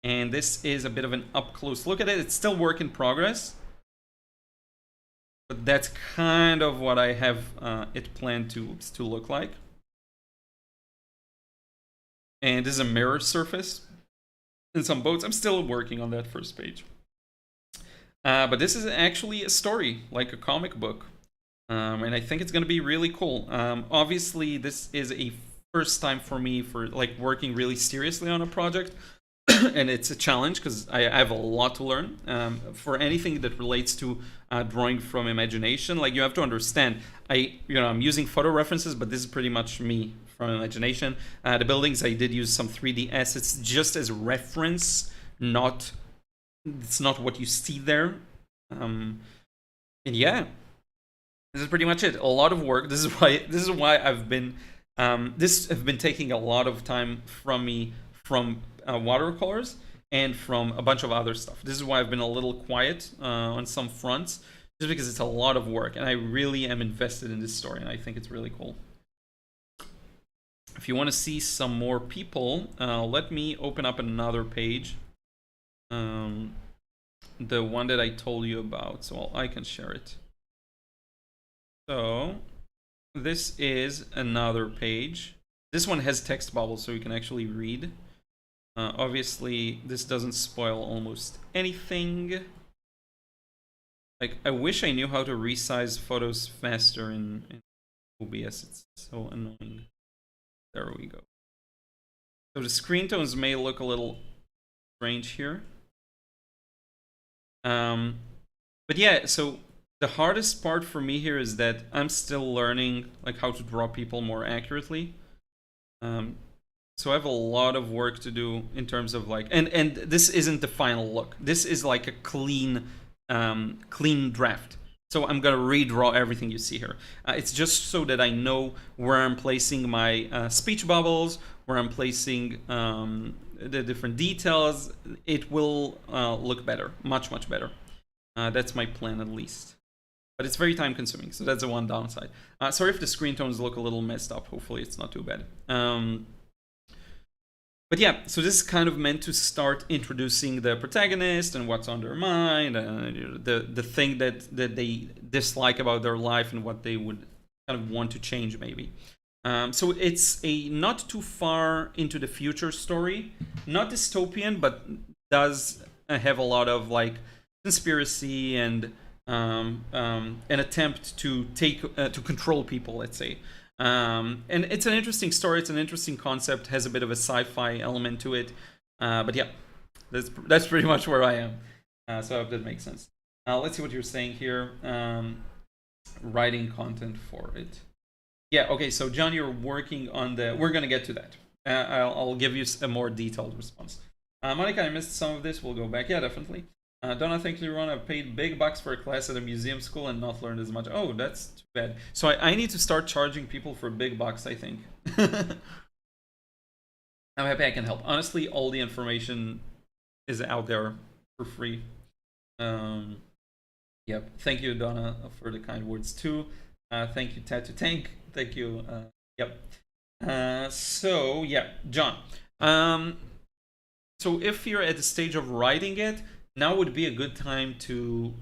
And this is a bit of an up-close look at it. It's still work in progress. But that's kind of what I have it planned to look like. And this is a mirror surface in some boats. I'm still working on that first page. But this is actually a story, like a comic book. And I think it's going to be really cool. Obviously, this is a first time for me for like working really seriously on a project. And it's a challenge because I have a lot to learn. For anything that relates to drawing from imagination, like you have to understand, I'm using photo references, but this is pretty much me from imagination. The buildings, I did use some 3D assets just as reference, it's not what you see there. And yeah, this is pretty much it. A lot of work. This is why I've been this have been taking a lot of time from me from watercolors and from a bunch of other stuff. This is why I've been a little quiet on some fronts, just because it's a lot of work, and I really am invested in this story, and I think it's really cool. If you want to see some more people, let me open up another page. The one that I told you about, so I can share it. So this is another page. This one has text bubbles, so you can actually read. Obviously, this doesn't spoil almost anything. Like, I wish I knew how to resize photos faster in OBS. It's so annoying. There we go. So the screen tones may look a little strange here. But yeah, so the hardest part for me here is that I'm still learning like how to draw people more accurately. So I have a lot of work to do in terms of like, and this isn't the final look. This is like a clean draft. So I'm gonna redraw everything you see here. It's just so that I know where I'm placing my speech bubbles, where I'm placing the different details. It will look better, much better. That's my plan at least. But it's very time consuming, so that's the one downside. Sorry if the screen tones look a little messed up. Hopefully it's not too bad. But yeah, so this is kind of meant to start introducing the protagonist and what's on their mind, the thing that they dislike about their life and what they would kind of want to change maybe. So it's a not too far into the future story, not dystopian, but does have a lot of like conspiracy and an attempt to control people, let's say. And it's an interesting story. It's an interesting concept. Has a bit of a sci-fi element to it. But yeah, that's pretty much where I am. So I hope that makes sense. Let's see what you're saying here. Writing content for it. Yeah. Okay. So John, you're working on the. We're gonna get to that. I'll give you a more detailed response. Monica, I missed some of this. We'll go back. Yeah, definitely. Don't think Liron have paid big bucks for a class at a museum school and not learned as much. Oh, that's too bad. So I need to start charging people for big bucks, I think. I'm happy I can help. Honestly, all the information is out there for free. Yep. Thank you, Donna, for the kind words too. Thank you, Tattoo Tank. Thank you. Yep. So yeah, John. So if you're at the stage of writing it, now would be a good time to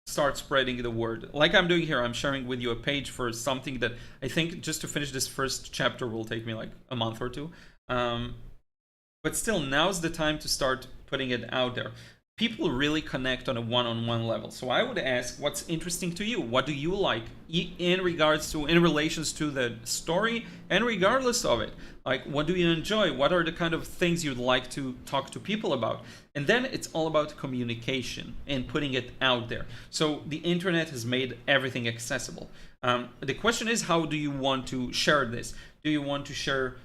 start spreading the word. Like I'm doing here, I'm sharing with you a page for something that I think just to finish this first chapter will take me like a month or two. But still, now's the time to start putting it out there. People really connect on a one-on-one level. So I would ask, what's interesting to you? What do you like in relations to the story and regardless of it? Like, what do you enjoy? What are the kind of things you'd like to talk to people about? And then it's all about communication and putting it out there. So the internet has made everything accessible. The question is, how do you want to share this? Do you want to share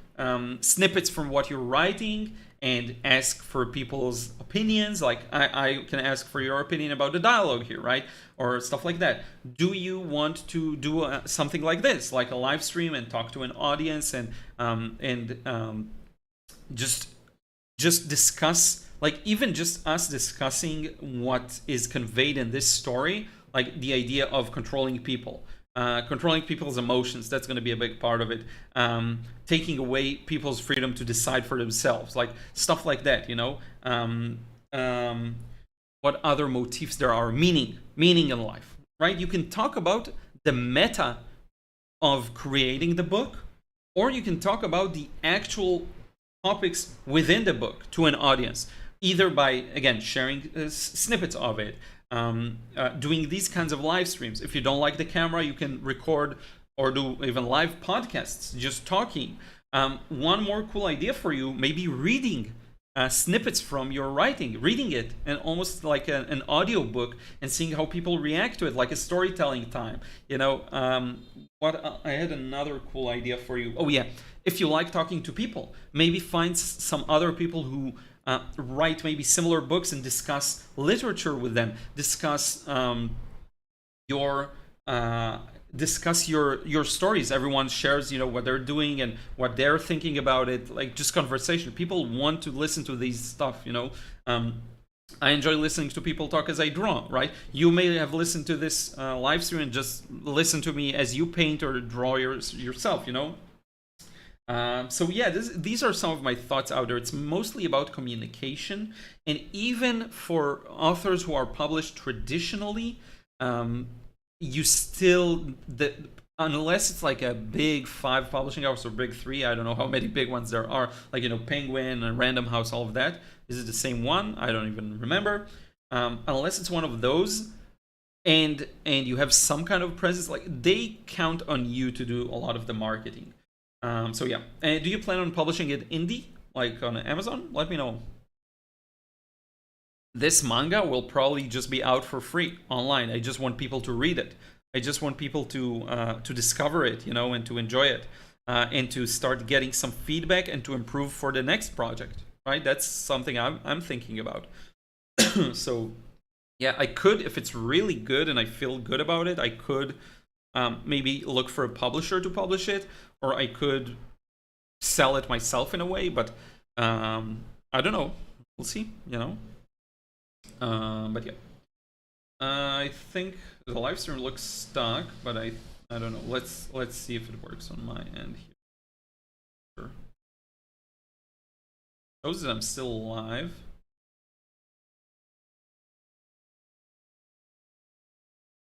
snippets from what you're writing and ask for people's opinions? Like I can ask for your opinion about the dialogue here, right? Or stuff like that. Do you want to do something like this, like a live stream and talk to an audience and just discuss, like even just us discussing what is conveyed in this story, like the idea of controlling people. Controlling people's emotions, that's going to be a big part of it. Taking away people's freedom to decide for themselves, like stuff like that, you know. What other motifs there are, meaning in life, right? You can talk about the meta of creating the book, or you can talk about the actual topics within the book to an audience, either by, again, sharing snippets of it, doing these kinds of live streams. If you don't like the camera, you can record or do even live podcasts, just talking. One more cool idea for you, maybe reading snippets from your writing, reading it, and almost like an audio book, and seeing how people react to it, like a storytelling time. You know, I had another cool idea for you. Oh yeah, if you like talking to people, maybe find some other people who write maybe similar books and discuss literature with them. Discuss your stories. Everyone shares, you know, what they're doing and what they're thinking about it. Like just conversation. People want to listen to these stuff, you know. I enjoy listening to people talk as I draw, right? You may have listened to this live stream and just listen to me as you paint or draw yourself, you know? So yeah, these are some of my thoughts out there. It's mostly about communication, and even for authors who are published traditionally, you still unless it's like a big 5 publishing house or big 3, I don't know how many big ones there are, like, you know, Penguin and Random House, all of that. Is it the same one? I don't even remember. Unless it's one of those, and you have some kind of presence, like, they count on you to do a lot of the marketing. So yeah. And do you plan on publishing it indie, like on Amazon? Let me know. This manga will probably just be out for free online. I just want people to read it. I just want people to discover it, you know, and to enjoy it, and to start getting some feedback and to improve for the next project. Right? That's something I'm thinking about. So yeah, I could, if it's really good and I feel good about it, I could maybe look for a publisher to publish it, or I could sell it myself in a way, but I don't know. We'll see, you know. But yeah, I think the live stream looks stuck, but I don't know. Let's see if it works on my end here. Sure. Shows that I'm still live.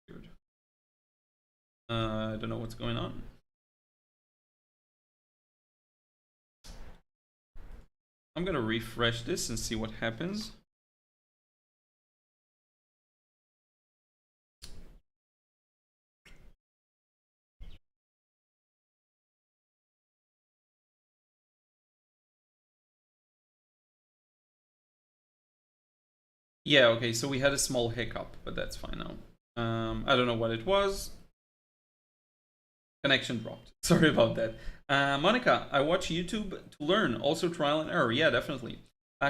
Weird. I don't know what's going on. I'm gonna refresh this and see what happens. Yeah, okay, so we had a small hiccup, but that's fine now. I don't know what it was. Connection dropped. Sorry about that. Monica, I watch YouTube to learn, also trial and error. Yeah, definitely.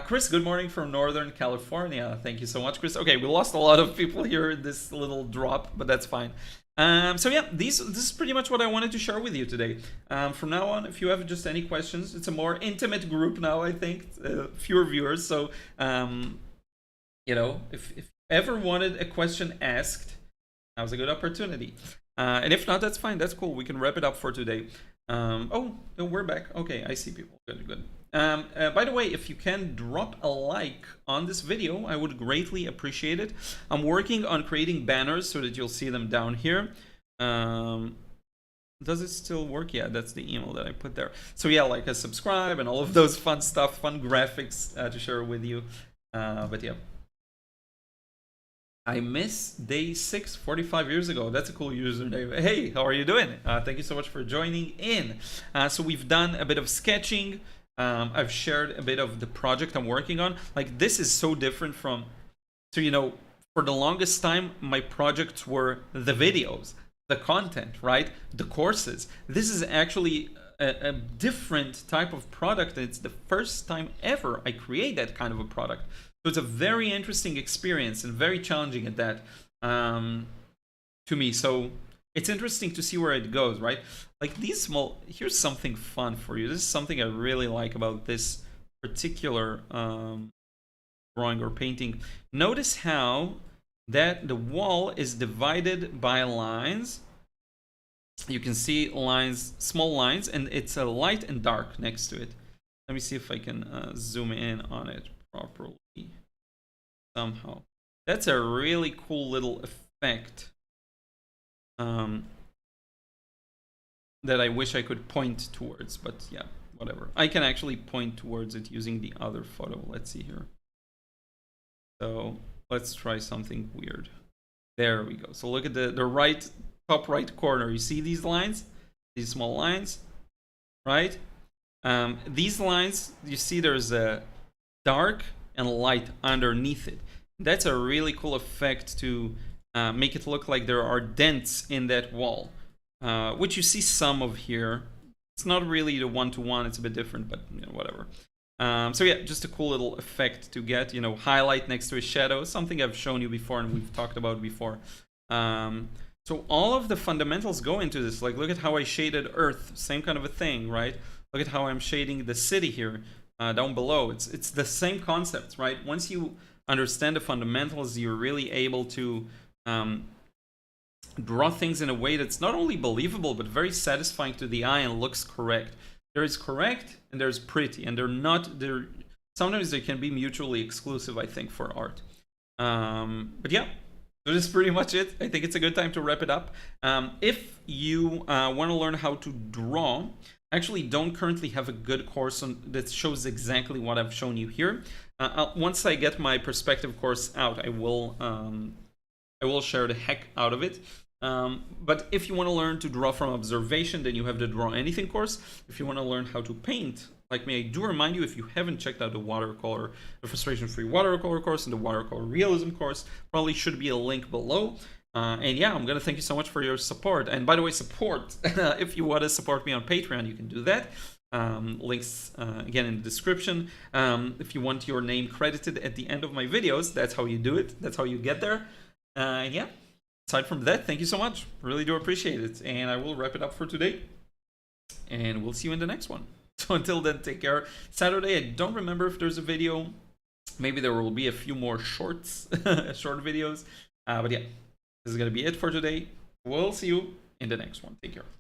Chris, good morning from Northern California. Thank you so much, Chris. Okay, we lost a lot of people here in this little drop, but that's fine. So yeah, this is pretty much what I wanted to share with you today. From now on, if you have just any questions, it's a more intimate group now, I think, fewer viewers. So, you know, if you ever wanted a question asked, now's a good opportunity. And if not, that's fine. That's cool. We can wrap it up for today. Oh, no, we're back. Okay, I see people. Good, good. By the way, if you can drop a like on this video, I would greatly appreciate it. I'm working on creating banners so that you'll see them down here. Does it still work? Yeah, that's the email that I put there. So yeah, like a subscribe and all of those fun stuff, fun graphics to share with you. But yeah. I miss day 6 45 years ago. That's a cool username. Hey, how are you doing? Thank you so much for joining in. So we've done a bit of sketching. I've shared a bit of the project I'm working on. Like, this is so different from, so, you know, for the longest time, my projects were the videos, the content, right? The courses. This is actually a different type of product. It's the first time ever I create that kind of a product. So it's a very interesting experience and very challenging at that, to me. So it's interesting to see where it goes, right? Like, these small, here's something fun for you. This is something I really like about this particular drawing or painting. Notice how that the wall is divided by lines. You can see lines, small lines, and it's a light and dark next to it. Let me see if I can zoom in on it properly somehow. That's a really cool little effect that I wish I could point towards, but yeah, whatever. I can actually point towards it using the other photo. Let's see here. So let's try something weird. There we go. So look at the right, top right corner. You see these lines? These small lines, right? These lines, you see there's a dark and light underneath it. That's a really cool effect to make it look like there are dents in that wall, which you see some of here. It's not really the one-to-one, it's a bit different, but you know, whatever. So yeah, just a cool little effect to get, you know, highlight next to a shadow, something I've shown you before and we've talked about before. So all of the fundamentals go into this. Like, look at how I shaded Earth, same kind of a thing, right? Look at how I'm shading the city here down below. It's the same concepts, right? Once you understand the fundamentals, you're really able to draw things in a way that's not only believable, but very satisfying to the eye and looks correct. There is correct and there's pretty, and sometimes they can be mutually exclusive, I think, for art. But yeah, that is pretty much it. I think it's a good time to wrap it up. If you want to learn how to draw, I actually don't currently have a good course that shows exactly what I've shown you here. Once I get my perspective course out, I will share the heck out of it. But if you want to learn to draw from observation, then you have the Draw Anything course. If you want to learn how to paint like me, I do remind you, if you haven't checked out the Watercolor, the Frustration-Free Watercolor course and the Watercolor Realism course, probably should be a link below. And yeah, I'm going to thank you so much for your support. And by the way, if you want to support me on Patreon, you can do that. Links again in the description. If you want your name credited at the end of my videos, that's how you do it. That's how you get there. Yeah, aside from that, thank you so much. Really do appreciate it. And I will wrap it up for today. And we'll see you in the next one. So until then, take care. Saturday, I don't remember if there's a video. Maybe there will be a few more shorts, short videos. But yeah, this is going to be it for today. We'll see you in the next one. Take care.